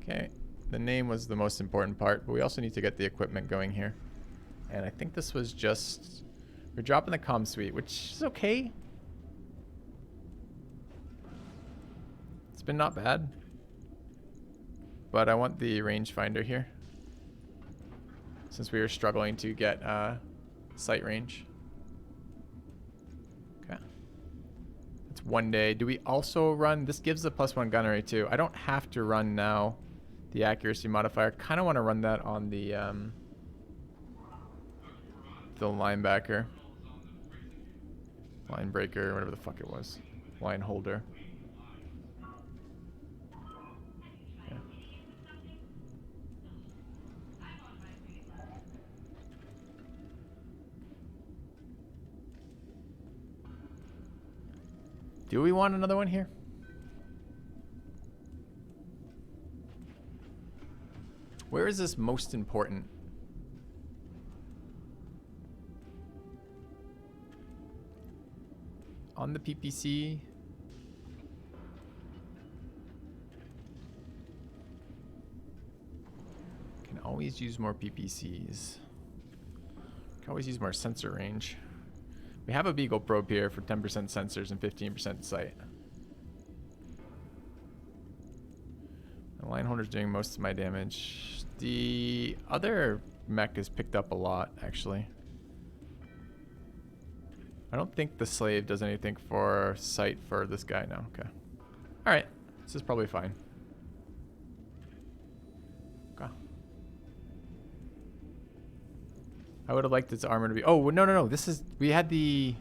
okay, the name was the most important part, but we also need to get the equipment going here. And I think this was just, we're dropping the comm suite, which is okay. It's been not bad, but I want the rangefinder here since we were struggling to get sight range. Okay, that's 1 day. Do we also run, this gives the +1 gunnery too. I don't have to run now the accuracy modifier. Kind of want to run that on the linebacker, line breaker, whatever the fuck it was, line holder. Yeah. Do we want another one here? Where is this most important? On the PPC. Can always use more PPCs. Can always use more sensor range. We have a Beagle probe here for 10% sensors and 15% sight. The line holder's doing most of my damage. The other mech is picked up a lot, actually. I don't think the slave does anything for sight for this guy now. Okay. Alright. This is probably fine. Okay. I would have liked its armor to be... Oh, no. This is... We had the...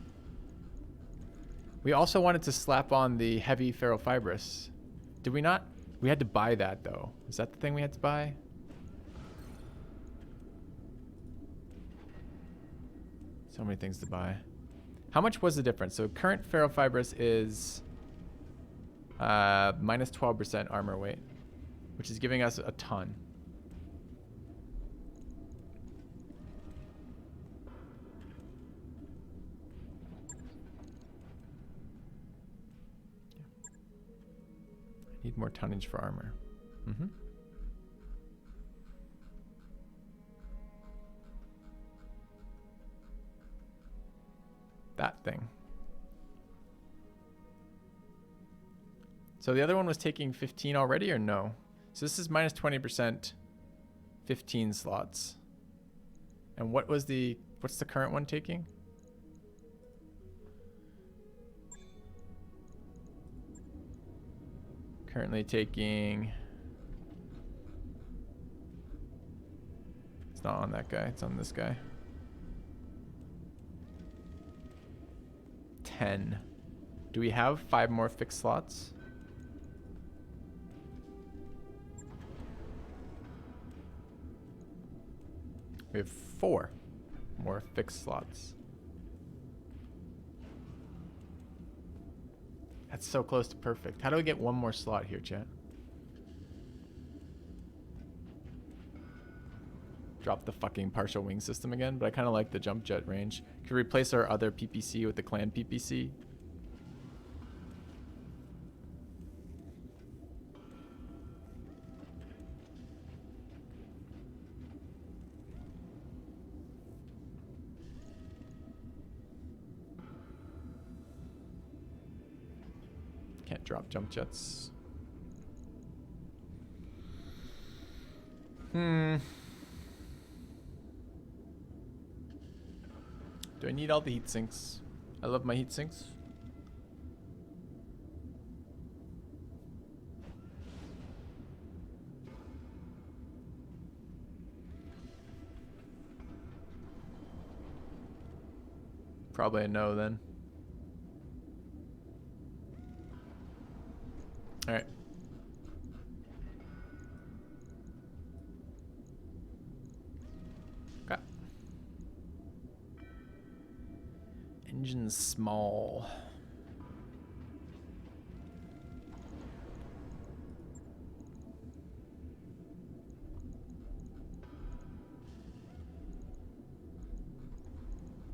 We also wanted to slap on the heavy ferrofibrous. Did we not? We had to buy that, though. Is that the thing we had to buy? So many things to buy. How much was the difference? So current ferrofibrous is minus 12% armor weight, which is giving us a ton. I need more tonnage for armor. Mm-hmm. That thing. So the other one was taking 15 already or no? So this is minus 20%, 15 slots. And what's the current one taking? Currently taking, it's not on that guy, it's on this guy. 10. Do we have 5 more fixed slots? We have 4 more fixed slots. That's so close to perfect. How do we get 1 more slot here, chat? drop the fucking partial wing system again, but I kind of like the jump jet range. Could replace our other PPC with the clan PPC. Can't drop jump jets. Do I need all the heat sinks? I love my heat sinks. Probably a no then. All right. Okay. Engine small.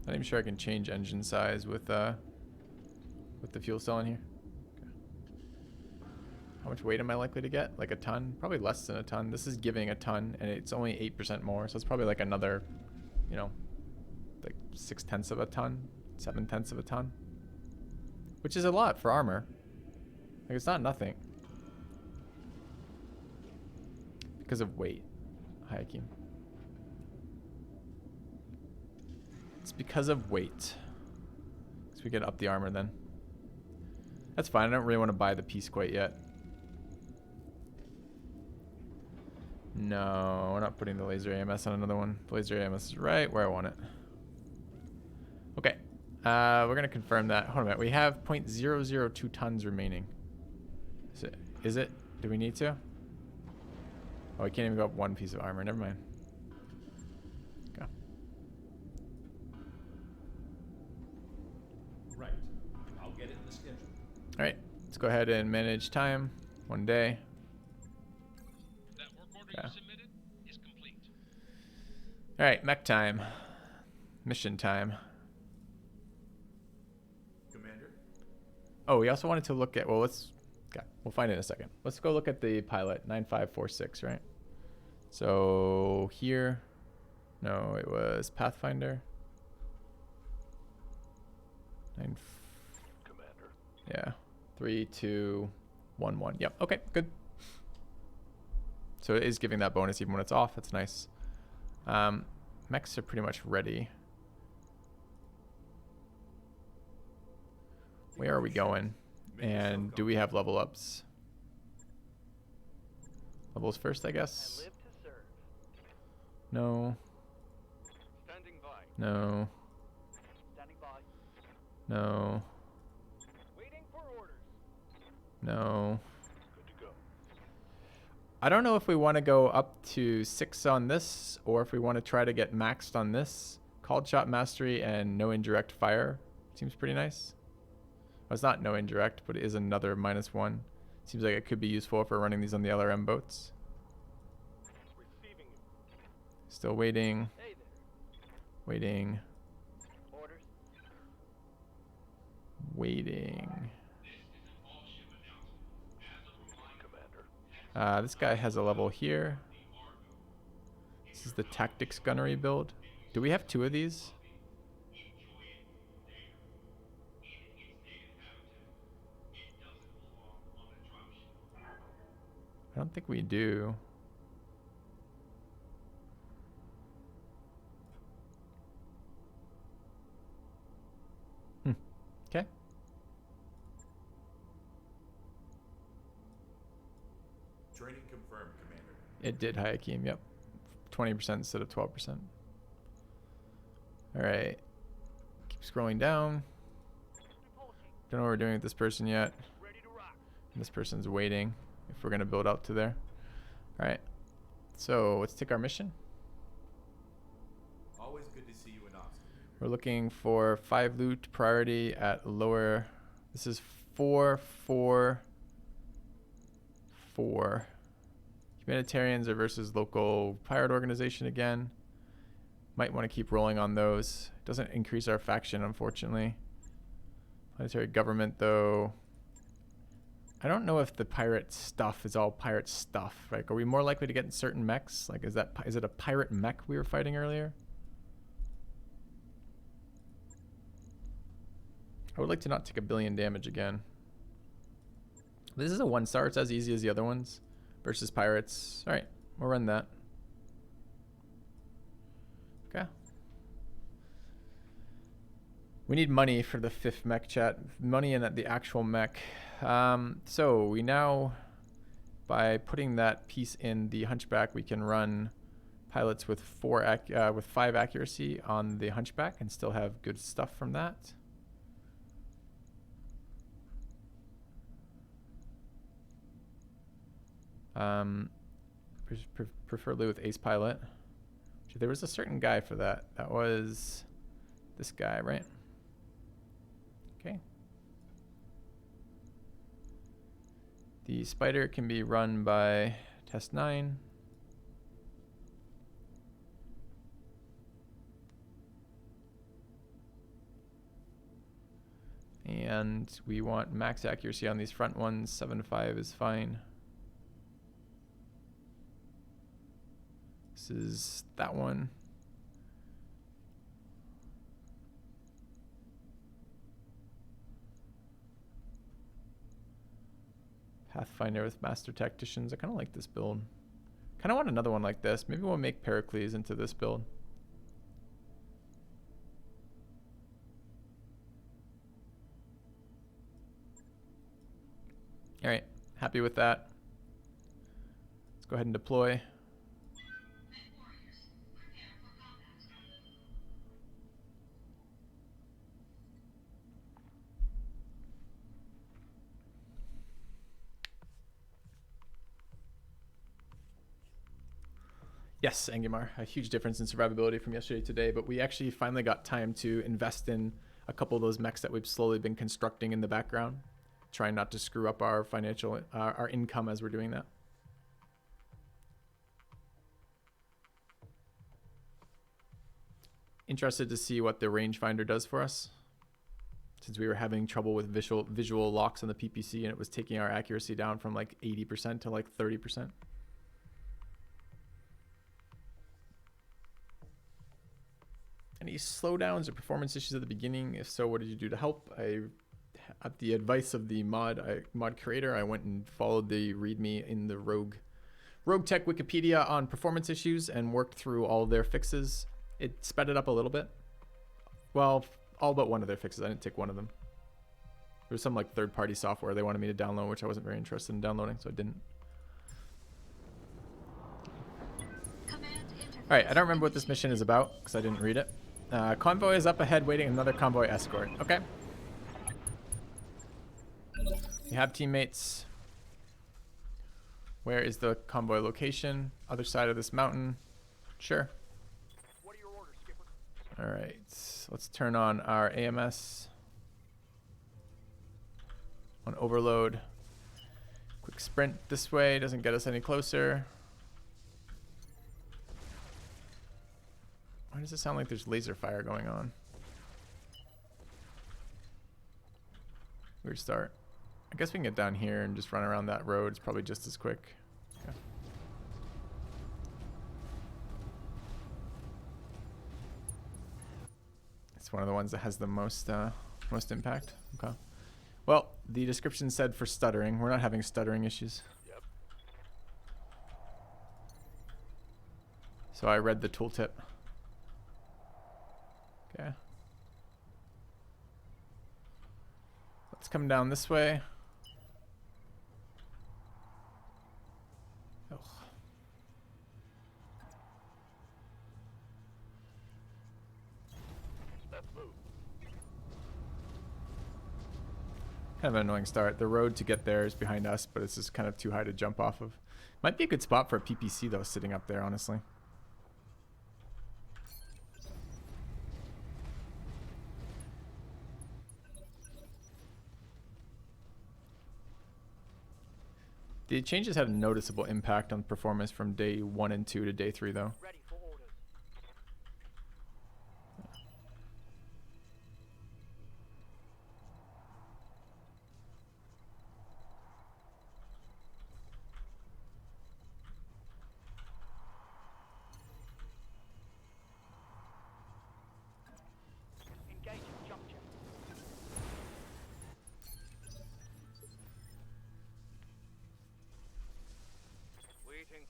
Not even sure I can change engine size with the fuel cell in here. Okay. How much weight am I likely to get? Like a ton? Probably less than a ton. This is giving a ton, and it's only 8% more, so it's probably like another, you know, like 0.6 of a ton, 0.7 of a ton, which is a lot for armor. Like it's not nothing because of weight. Hi, Akeem. It's because of weight. So we can up the armor then. That's fine. I don't really want to buy the piece quite yet. No, we're not putting the laser AMS on another one. The laser AMS is right where I want it. Okay. We're going to confirm that. Hold on a minute. We have 0.002 tons remaining. Is it? Do we need to? Oh, we can't even go up one piece of armor. Never mind. Go. Right. I'll get it in the schedule. All right. Let's go ahead and manage time. 1 day. That work order Yeah. you submitted is complete. All right. Mech time. Mission time. Commander? Oh, we also wanted to look at, well, we'll find it in a second. Let's go look at the pilot, 9546, right? So here, no, it was Pathfinder. Commander. Yeah, 3211. Yep. Okay, good. So it is giving that bonus even when it's off. That's nice. Mechs are pretty much ready. Where are we going? And do we have level ups? Levels first, I guess. I live to serve. No. Standing by. No. Standing by. No. Waiting for orders. No. Good to go. I don't know if we want to go up to 6 on this or if we want to try to get maxed on this. Called shot mastery and no indirect fire. Seems pretty nice. Well, it's not no indirect, but it is another -1. Seems like it could be useful if we're running these on the LRM boats. Receiving you. Still waiting. Hey there. Waiting. Orders. Waiting. Commander. This guy has a level here. This is the tactics gunnery build. Do we have 2 of these? I don't think we do. Okay. Training confirmed, Commander. It did, Hayakim. Yep. 20% instead of 12%. All right. Keep scrolling down. Repulsing. Don't know what we're doing with this person yet. Ready to rock. This person's waiting if we're going to build up to there. All right. So let's take our mission. Always good to see you in Austin. We're looking for 5 loot priority at lower. This is 4, 4, 4. Humanitarians are versus local pirate organization again. Might want to keep rolling on those. Doesn't increase our faction, unfortunately. Planetary government, though. I don't know if the pirate stuff is all pirate stuff. Like, are we more likely to get in certain mechs? Like, is it a pirate mech we were fighting earlier? I would like to not take 1 billion damage again. This is a 1-star. It's as easy as the other ones versus pirates. All right, we'll run that. Okay. We need money for the 5th mech, chat. Money in the actual mech. So we now, by putting that piece in the Hunchback, we can run pilots with 5 accuracy on the Hunchback and still have good stuff from that. Preferably with ace pilot. There was a certain guy for that. That was this guy, right? Okay. The spider can be run by test 9. And we want max accuracy on these front ones. 7-5 is fine. This is that one. Pathfinder with Master Tacticians. I kind of like this build. Kind of want another one like this. Maybe we'll make Pericles into this build. All right, happy with that. Let's go ahead and deploy. Yes, Angimar, a huge difference in survivability from yesterday to today, but we actually finally got time to invest in a couple of those mechs that we've slowly been constructing in the background, trying not to screw up our financial, our income as we're doing that. Interested to see what the rangefinder does for us, since we were having trouble with visual locks on the PPC and it was taking our accuracy down from like 80% to like 30%. Any slowdowns or performance issues at the beginning? If so, what did you do to help? At the advice of the mod creator, I went and followed the README in the Roguetech Wikipedia on performance issues and worked through all of their fixes. It sped it up a little bit. Well, all but one of their fixes. I didn't take one of them. There was some like third-party software they wanted me to download, which I wasn't very interested in downloading, so I didn't. All right, I don't remember what this mission is about because I didn't read it. Convoy is up ahead waiting another convoy escort. Okay. We have teammates. Where is the convoy location? Other side of this mountain. Sure. What are your orders, Skipper? All right, let's turn on our AMS on overload. Quick sprint this way, doesn't get us any closer. Why does it sound like there's laser fire going on? Weird start. I guess we can get down here and just run around that road. It's probably just as quick. Okay. It's one of the ones that has the most impact. Okay. Well, the description said for stuttering. We're not having stuttering issues. Yep. So I read the tooltip. Okay. Let's come down this way. Oh. Let's move. Kind of an annoying start. The road to get there is behind us, but it's just kind of too high to jump off of. Might be a good spot for a PPC though, sitting up there, honestly. The changes had a noticeable impact on performance from day 1 and 2 to day 3 though. Ready for orders.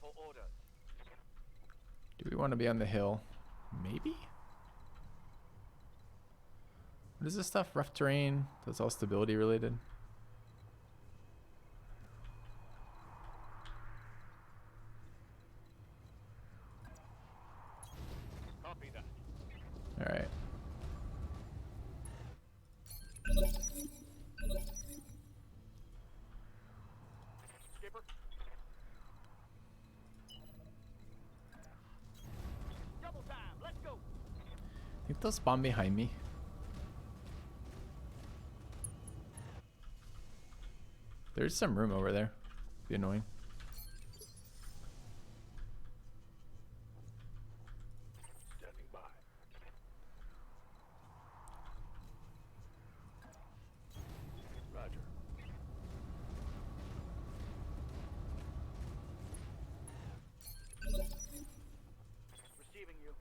for orders. Do we want to be on the hill? Maybe? What is this stuff? Rough terrain? That's all stability related. Copy that. Alright. Skipper. Double time. Let's go. I think they'll spawn behind me. There's some room over there. Be annoying. Standing by. Roger. Receiving you.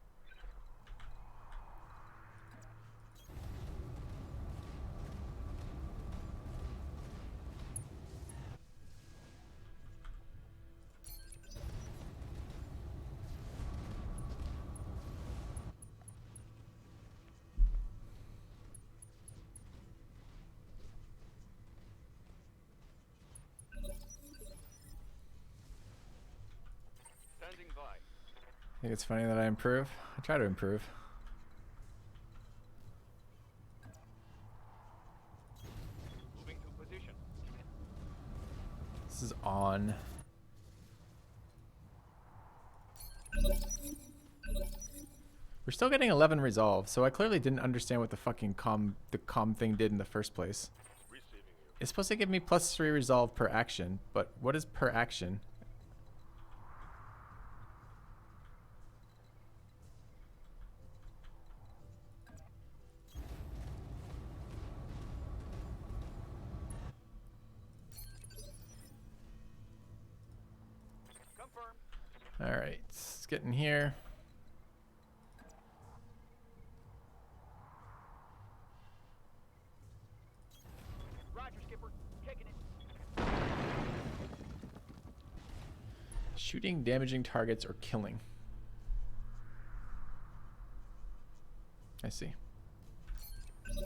Standing by. I think it's funny that I improve. I try to improve. Moving to position. This is on. We're still getting 11 resolve, so I clearly didn't understand what the fucking the com thing did in the first place. Receiving you. It's supposed to give me +3 resolve per action, but what is per action? Confirm. Alright, let's get in here. Roger, Skipper. Taking it. Shooting, damaging targets, or killing. I see. Let's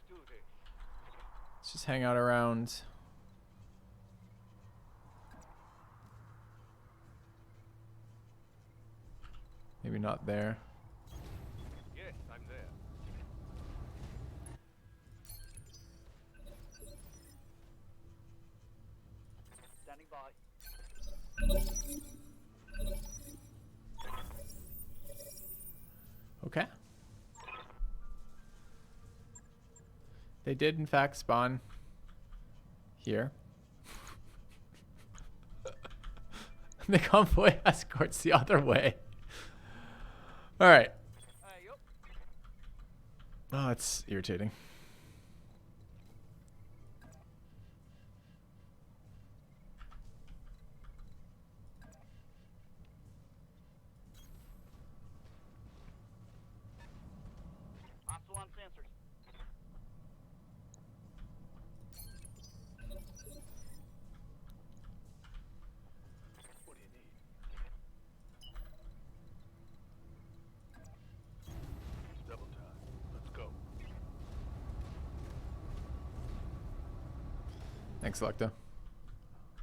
do this. Let's just hang out around. Maybe not there. Yes, I'm there. Standing by. Okay. They did, in fact, spawn here. The convoy escorts the other way. All right. Yup. Oh, it's irritating. Hostile on sensors. What do you need? Double time. Let's go. Thanks, Selecta.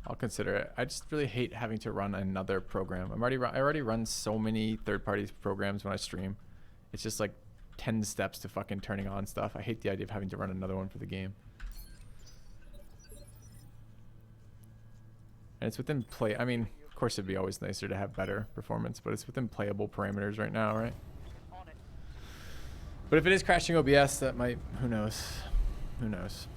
I'll consider it. I just really hate having to run another program. I already run so many third-party programs when I stream. It's just like 10 steps to fucking turning on stuff. I hate the idea of having to run another one for the game. And it's within play. I mean, of course, it'd be always nicer to have better performance, but it's within playable parameters right now, right? On it. But if it is crashing OBS, that might. Who knows? Who knows?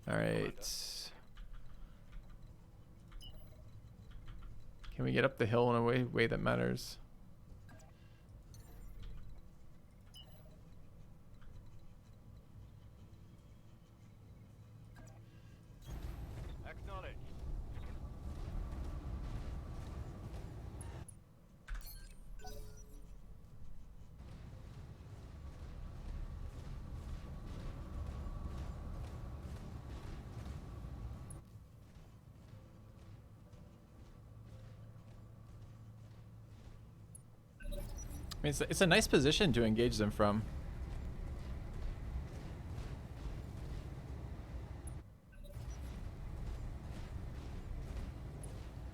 All right. Can we get up the hill in a way that matters? Acknowledge. mean, it's a nice position to engage them from.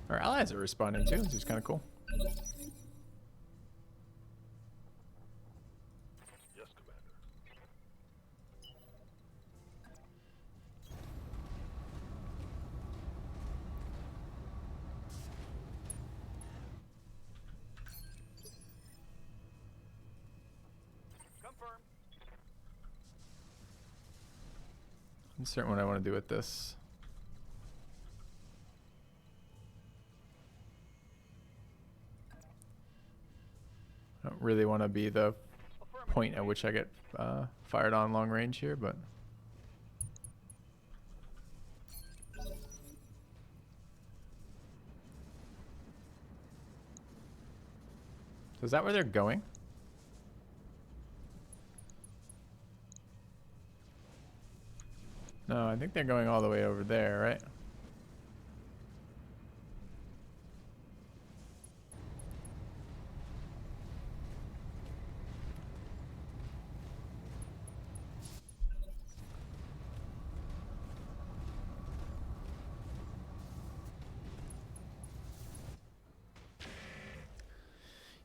Our allies are responding too, which is kind of cool. Yes, Commander. Confirmed. I'm certain what I want to do with this. I don't really want to be the point at which I get fired on long range here, but so is that where they're going? No, I think they're going all the way over there, right?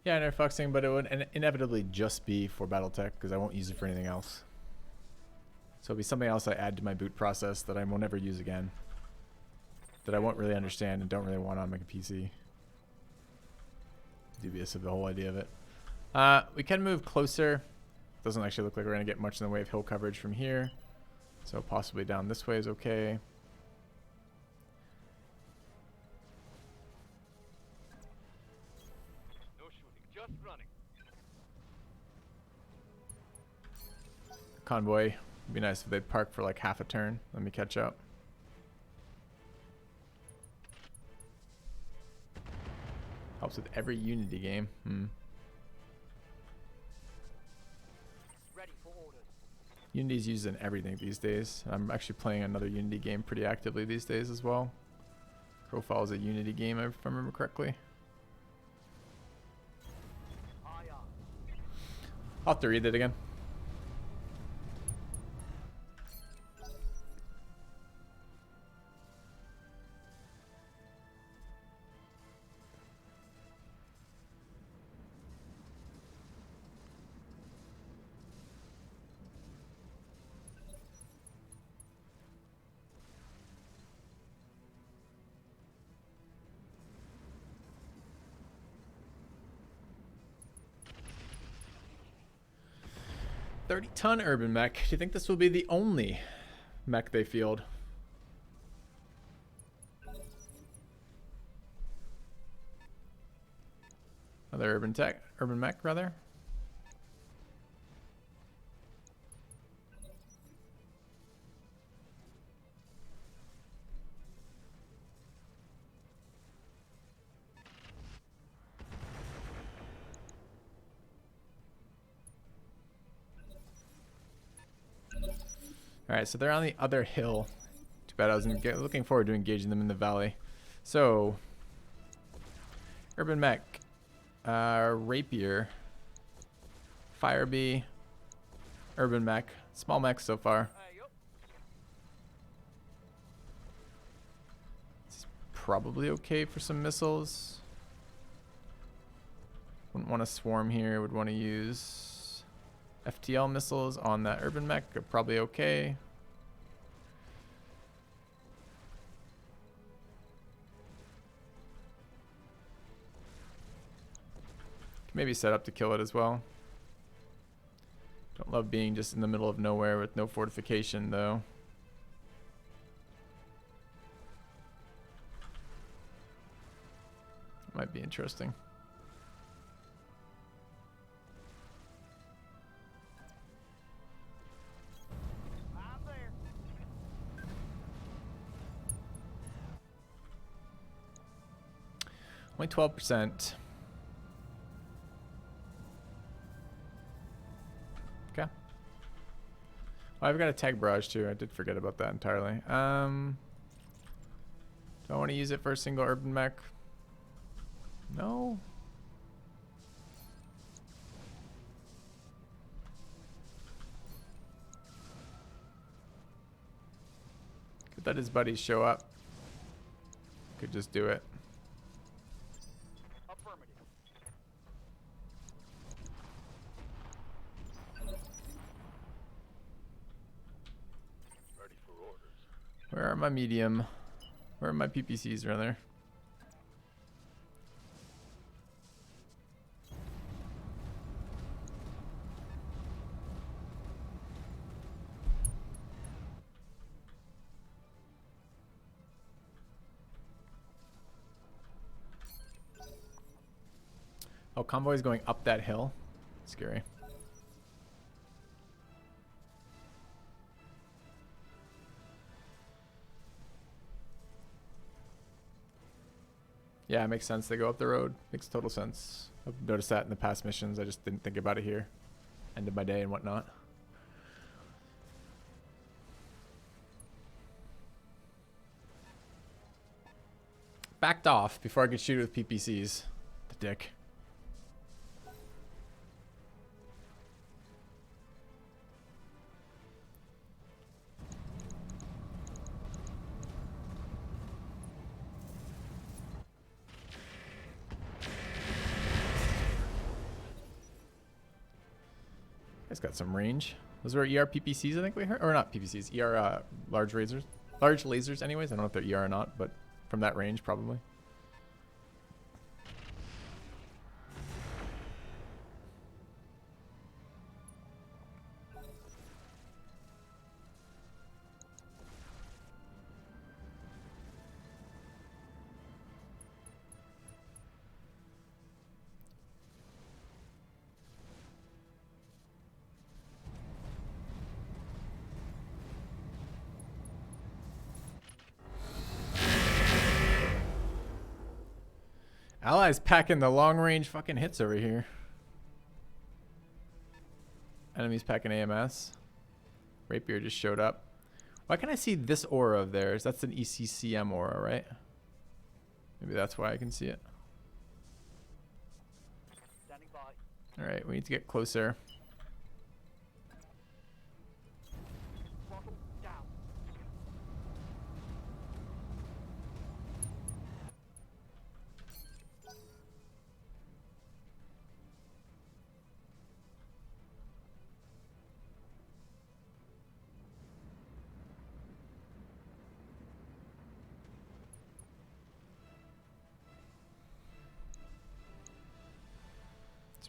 Yeah, nerfoxing, but it would inevitably just be for Battletech because I won't use it for anything else. So it'll be something else I add to my boot process that I will never use again. That I won't really understand and don't really want on my PC. Dubious of the whole idea of it. We can move closer. Doesn't actually look like we're going to get much in the way of hill coverage from here. So possibly down this way is okay. No shooting, just running. Convoy. It'd be nice if they'd park for like half a turn. Let me catch up. Helps with every Unity game. Ready for orders. Unity's used in everything these days. I'm actually playing another Unity game pretty actively these days as well. Profile is a Unity game, if I remember correctly. Aye, aye. I'll have to read it again. $30-ton urban mech. Do you think this will be the only mech they field? Another urban mech rather. All right, so they're on the other hill. Too bad I was looking forward to engaging them in the valley. So, urban mech, rapier, fire bee, urban mech, small mech so far. Hey, yup. It's probably okay for some missiles. Wouldn't want to swarm here. Would want to use FTL missiles on that urban mech are probably okay. Can maybe set up to kill it as well. Don't love being just in the middle of nowhere with no fortification though. Might be interesting. I'm there. Only 12%. Okay. Oh, I've got a tag barrage too. I did forget about that entirely. Do I want to use it for a single urban mech? No. Could let his buddies show up. Could just do it. Affirmative. Ready for orders. Where are my medium? Where are my PPCs, rather? Oh, convoy is going up that hill. Scary. Yeah, it makes sense. They go up the road. Makes total sense. I've noticed that in the past missions. I just didn't think about it here. Ended my day and whatnot. Backed off before I could shoot it with PPCs. The dick. It's got some range. Those are ER PPCs, I think we heard, or not PPCs, ER large lasers. Anyways, I don't know if they're ER or not, but from that range, probably. Allies packing the long range fucking hits over here. Enemies packing AMS. Rapier just showed up. Why can't I see this aura of theirs? That's an ECCM aura, right? Maybe that's why I can see it. Standing by. Alright, we need to get closer. Throttle down.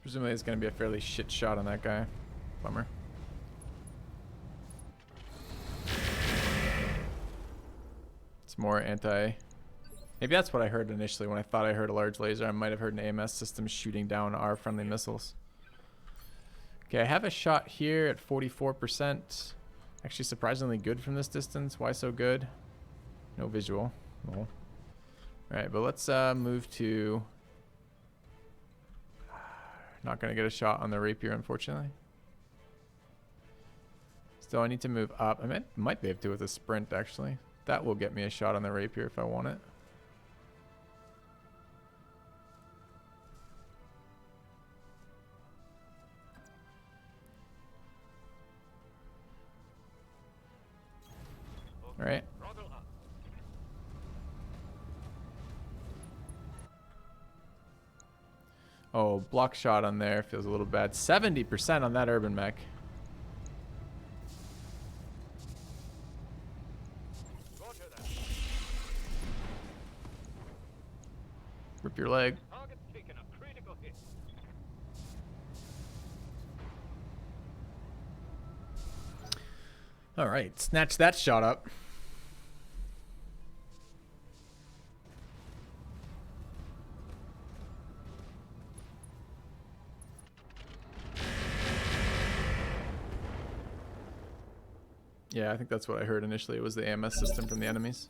Presumably it's going to be a fairly shit shot on that guy. Bummer. It's more anti... Maybe that's what I heard initially when I thought I heard a large laser. I might have heard an AMS system shooting down our friendly missiles. Okay, I have a shot here at 44%. Actually surprisingly good from this distance. Why so good? No visual. Well. Alright, but let's move to... Not going to get a shot on the rapier, unfortunately. Still, I need to move up. I might be able to with a sprint, actually. That will get me a shot on the rapier if I want it. All right. Oh, block shot on there feels a little bad. 70% on that urban mech. Roger that. Rip your leg. Target taken a critical hit. All right, snatch that shot up. Yeah, I think that's what I heard initially. It was the AMS system from the enemies.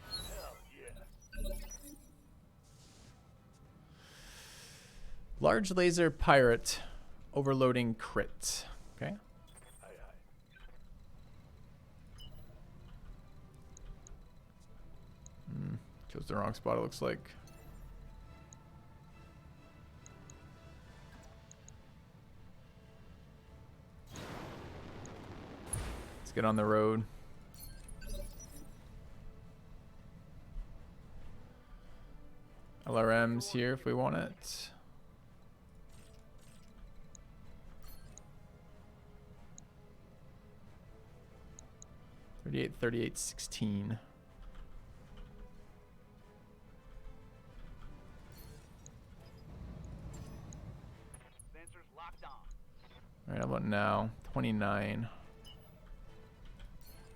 Hell yeah. Large laser pirate overloading crit. Okay. Aye, aye. Chose the wrong spot, it looks like. get on the road. LRM's here if we want it. .38, 38, 16. Sensors locked on. All right, how about now? 29.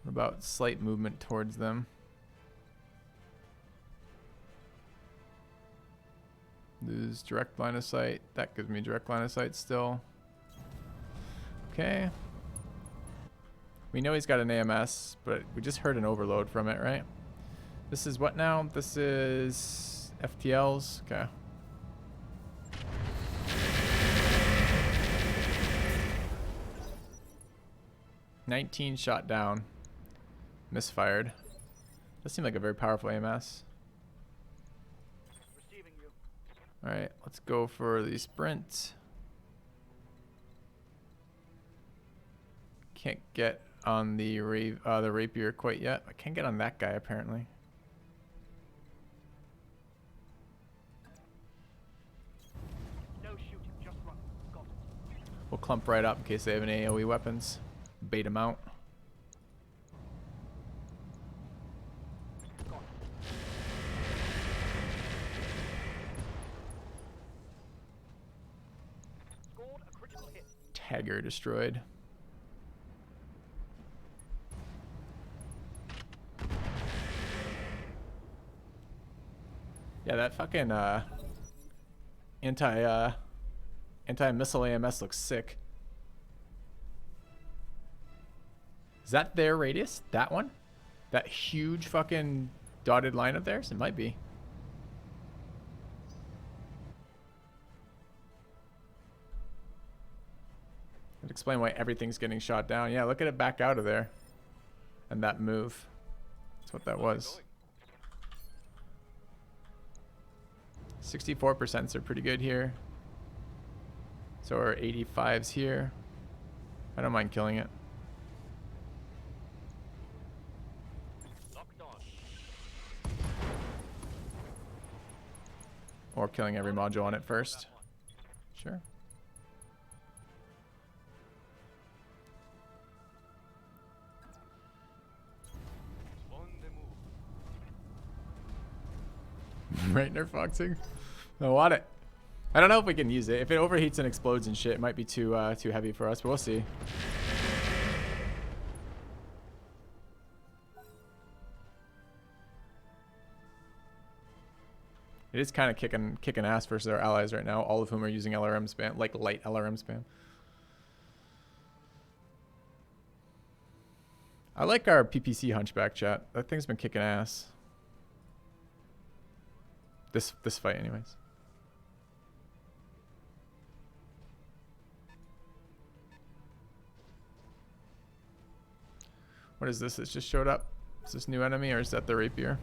What about slight movement towards them? Lose direct line of sight. That gives me direct line of sight still. Okay. We know he's got an AMS, but we just heard an overload from it, right? This is what now? This is FTLs. Okay. $19 shot down. Misfired. Does seem like a very powerful AMS. Receiving you. Alright, let's go for the sprint. Can't get on the rapier quite yet. I can't get on that guy apparently. No shooting, just run. Got it. We'll clump right up in case they have any AoE weapons. Bait them out. Got it. Scored a critical hit. Tagger destroyed. Yeah, that fucking anti-missile AMS looks sick. Is that their radius? That one? That huge fucking dotted line of theirs? It might be. That'd explain why everything's getting shot down. Yeah, look at it back out of there. And that move. That's what that was. 64% are pretty good here. So are 85s here. I don't mind killing it. Locked on. Or killing every module on it first. Sure. On the move. Right, nerf foxing. I want it. I don't know if we can use it. If it overheats and explodes and shit, it might be too heavy for us, but we'll see. It is kind of kicking ass versus our allies right now, all of whom are using LRM spam, like light LRM spam. I like our PPC hunchback chat. That thing's been kicking ass. This fight anyways. What is this that just showed up? Is this new enemy or is that the rapier?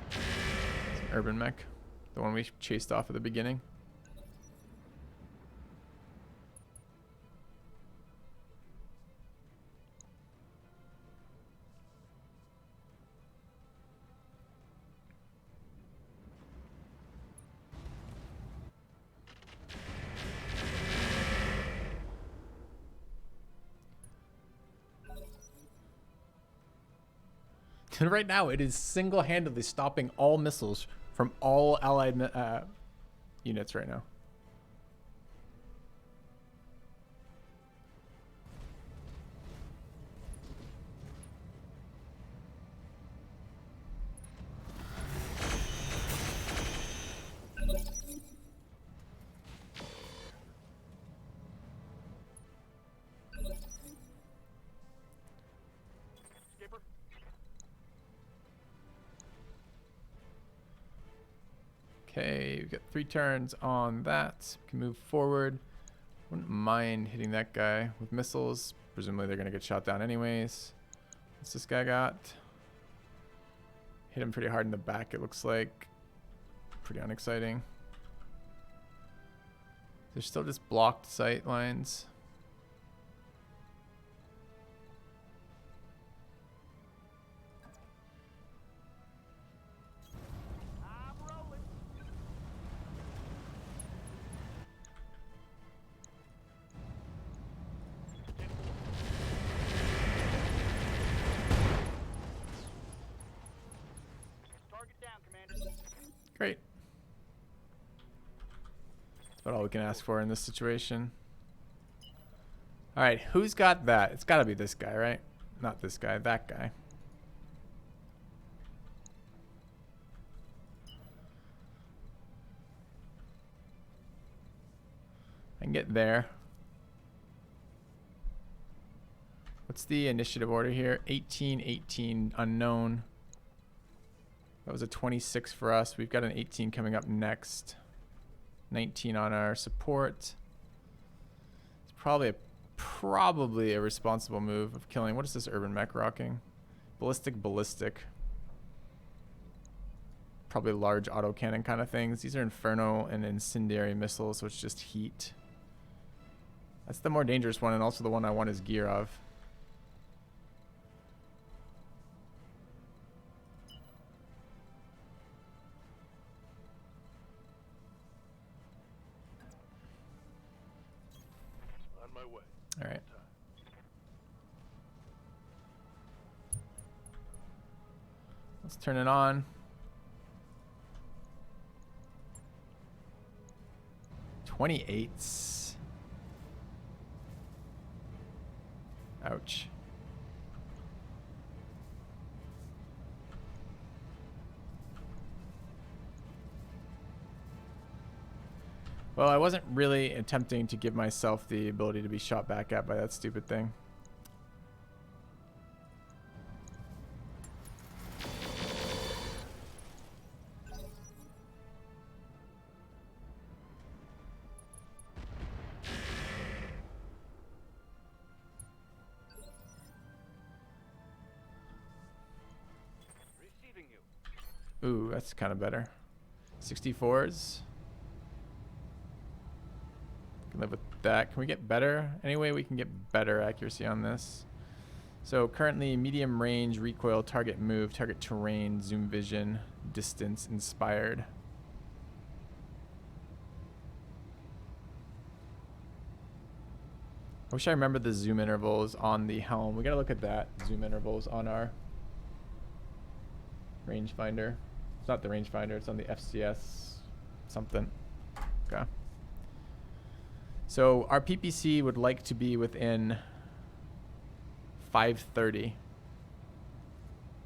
It's an urban mech. The one we chased off at the beginning. And right now, it is single-handedly stopping all missiles from all allied units right now. Skipper. Okay, we've got 3 turns on that. We can move forward. Wouldn't mind hitting that guy with missiles. Presumably they're going to get shot down anyways. What's this guy got? Hit him pretty hard in the back, it looks like. Pretty unexciting. There's still just blocked sight lines. Great. That's about all we can ask for in this situation. All right, who's got that? It's got to be this guy, right? Not this guy, that guy. I can get there. What's the initiative order here? 18, 18, unknown. That was a 26 for us. We've got an 18 coming up next. 19 on our support. It's probably a responsible move of killing. What is this urban mech rocking? Ballistic. Probably large autocannon kind of things. These are inferno and incendiary missiles, so it's just heat. That's the more dangerous one, and also the one I want his gear of. On my way. All right. Let's turn it on. $28s. Ouch. Well, I wasn't really attempting to give myself the ability to be shot back at by that stupid thing. Receiving you. Ooh, that's kind of better. 64s. Can live with that. Can we get better? Any way we can get better accuracy on this? So currently medium range, recoil, target move, target terrain, zoom vision, distance, inspired. I wish I remembered the zoom intervals on the helm. We gotta look at that. Zoom intervals on our rangefinder. It's not the rangefinder, it's on the FCS something. Okay. So our PPC would like to be within 530.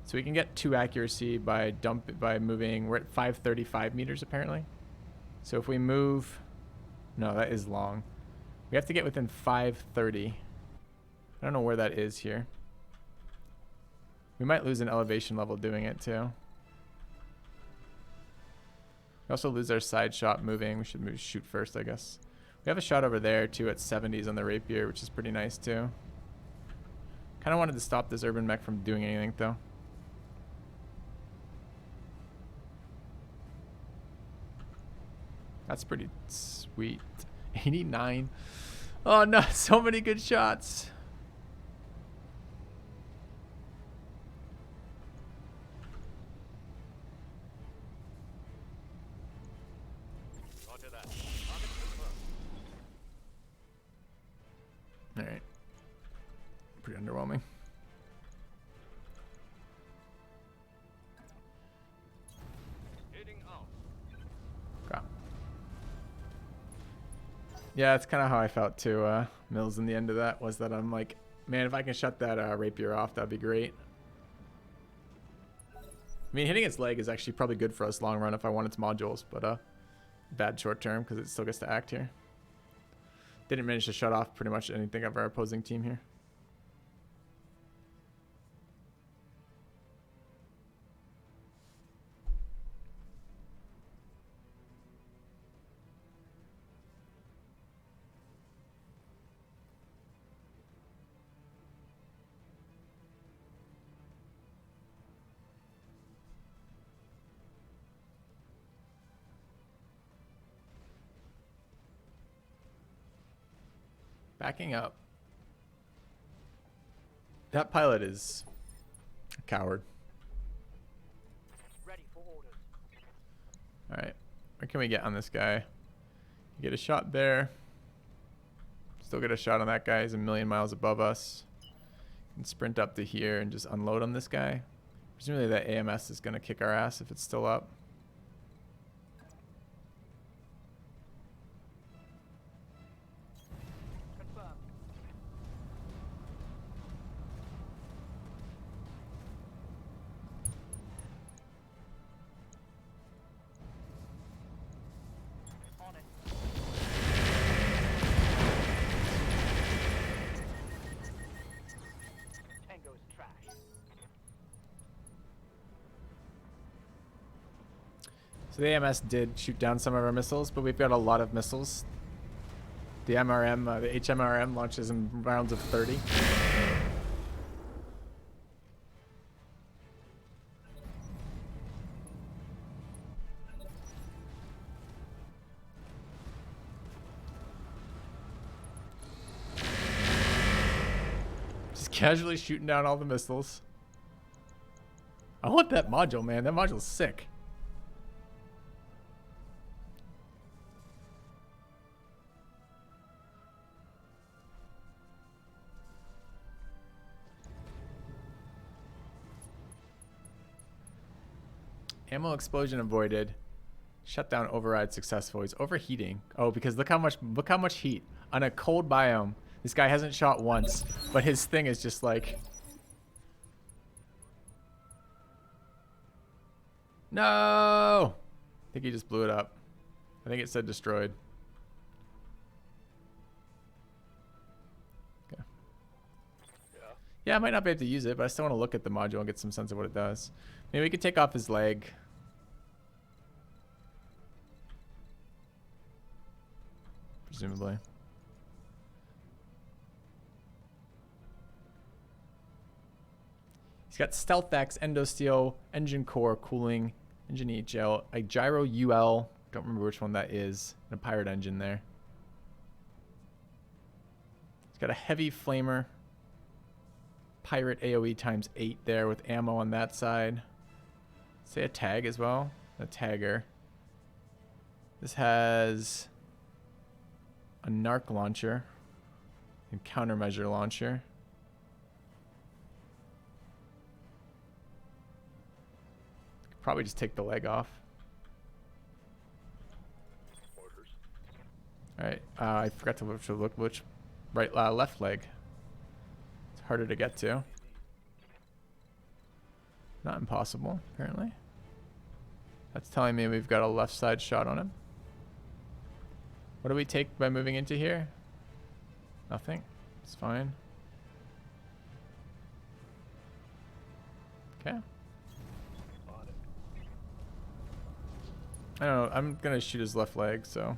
So we can get 2 accuracy by moving. We're at 535 meters apparently. So if we move, no, that is long. We have to get within 530. I don't know where that is here. We might lose an elevation level doing it too. We also lose our side shot moving. We should shoot first, I guess. We have a shot over there too at 70s on the rapier, which is pretty nice too. Kind of wanted to stop this urban mech from doing anything though. That's pretty sweet. 89. Oh no, so many good shots. Roger that. Target confirmed. All right. Pretty underwhelming. Heading out. Okay. Yeah, that's kind of how I felt too, Mills, in the end of that, was that I'm like, man, if I can shut that rapier off, that'd be great. I mean, hitting its leg is actually probably good for us long run if I want its modules, but bad short term because it still gets to act here. Didn't manage to shut off pretty much anything of our opposing team here. Backing up. That pilot is a coward. Ready for orders. Alright. What can we get on this guy? Get a shot there. Still get a shot on that guy. He's a million miles above us. Can sprint up to here and just unload on this guy. Presumably that AMS is going to kick our ass if it's still up. So the AMS did shoot down some of our missiles, but we've got a lot of missiles. The MRM, the HMRM launches in rounds of 30. Just casually shooting down all the missiles. I want that module, man. That module's sick. Ammo explosion avoided. Shutdown override successful. He's overheating. Oh, because look how much heat on a cold biome. This guy hasn't shot once, but his thing is just like, no. I think he just blew it up. I think it said destroyed. Okay. Yeah, I might not be able to use it, but I still want to look at the module and get some sense of what it does. Maybe we could take off his leg. Presumably. He's got Stealth X, Endosteel, Engine Core, Cooling, Engine EHL, a Gyro UL, don't remember which one that is, and a Pirate Engine there. He's got a Heavy Flamer, Pirate AoE times 8 there with ammo on that side. Say a tag as well, a tagger. This has a narc launcher and countermeasure launcher. Could probably just take the leg off. Orders. All right, I forgot to look which right, left leg. It's harder to get to. Not impossible, apparently. That's telling me we've got a left side shot on him. What do we take by moving into here? Nothing. It's fine. Okay. On it. I don't know. I'm going to shoot his left leg, so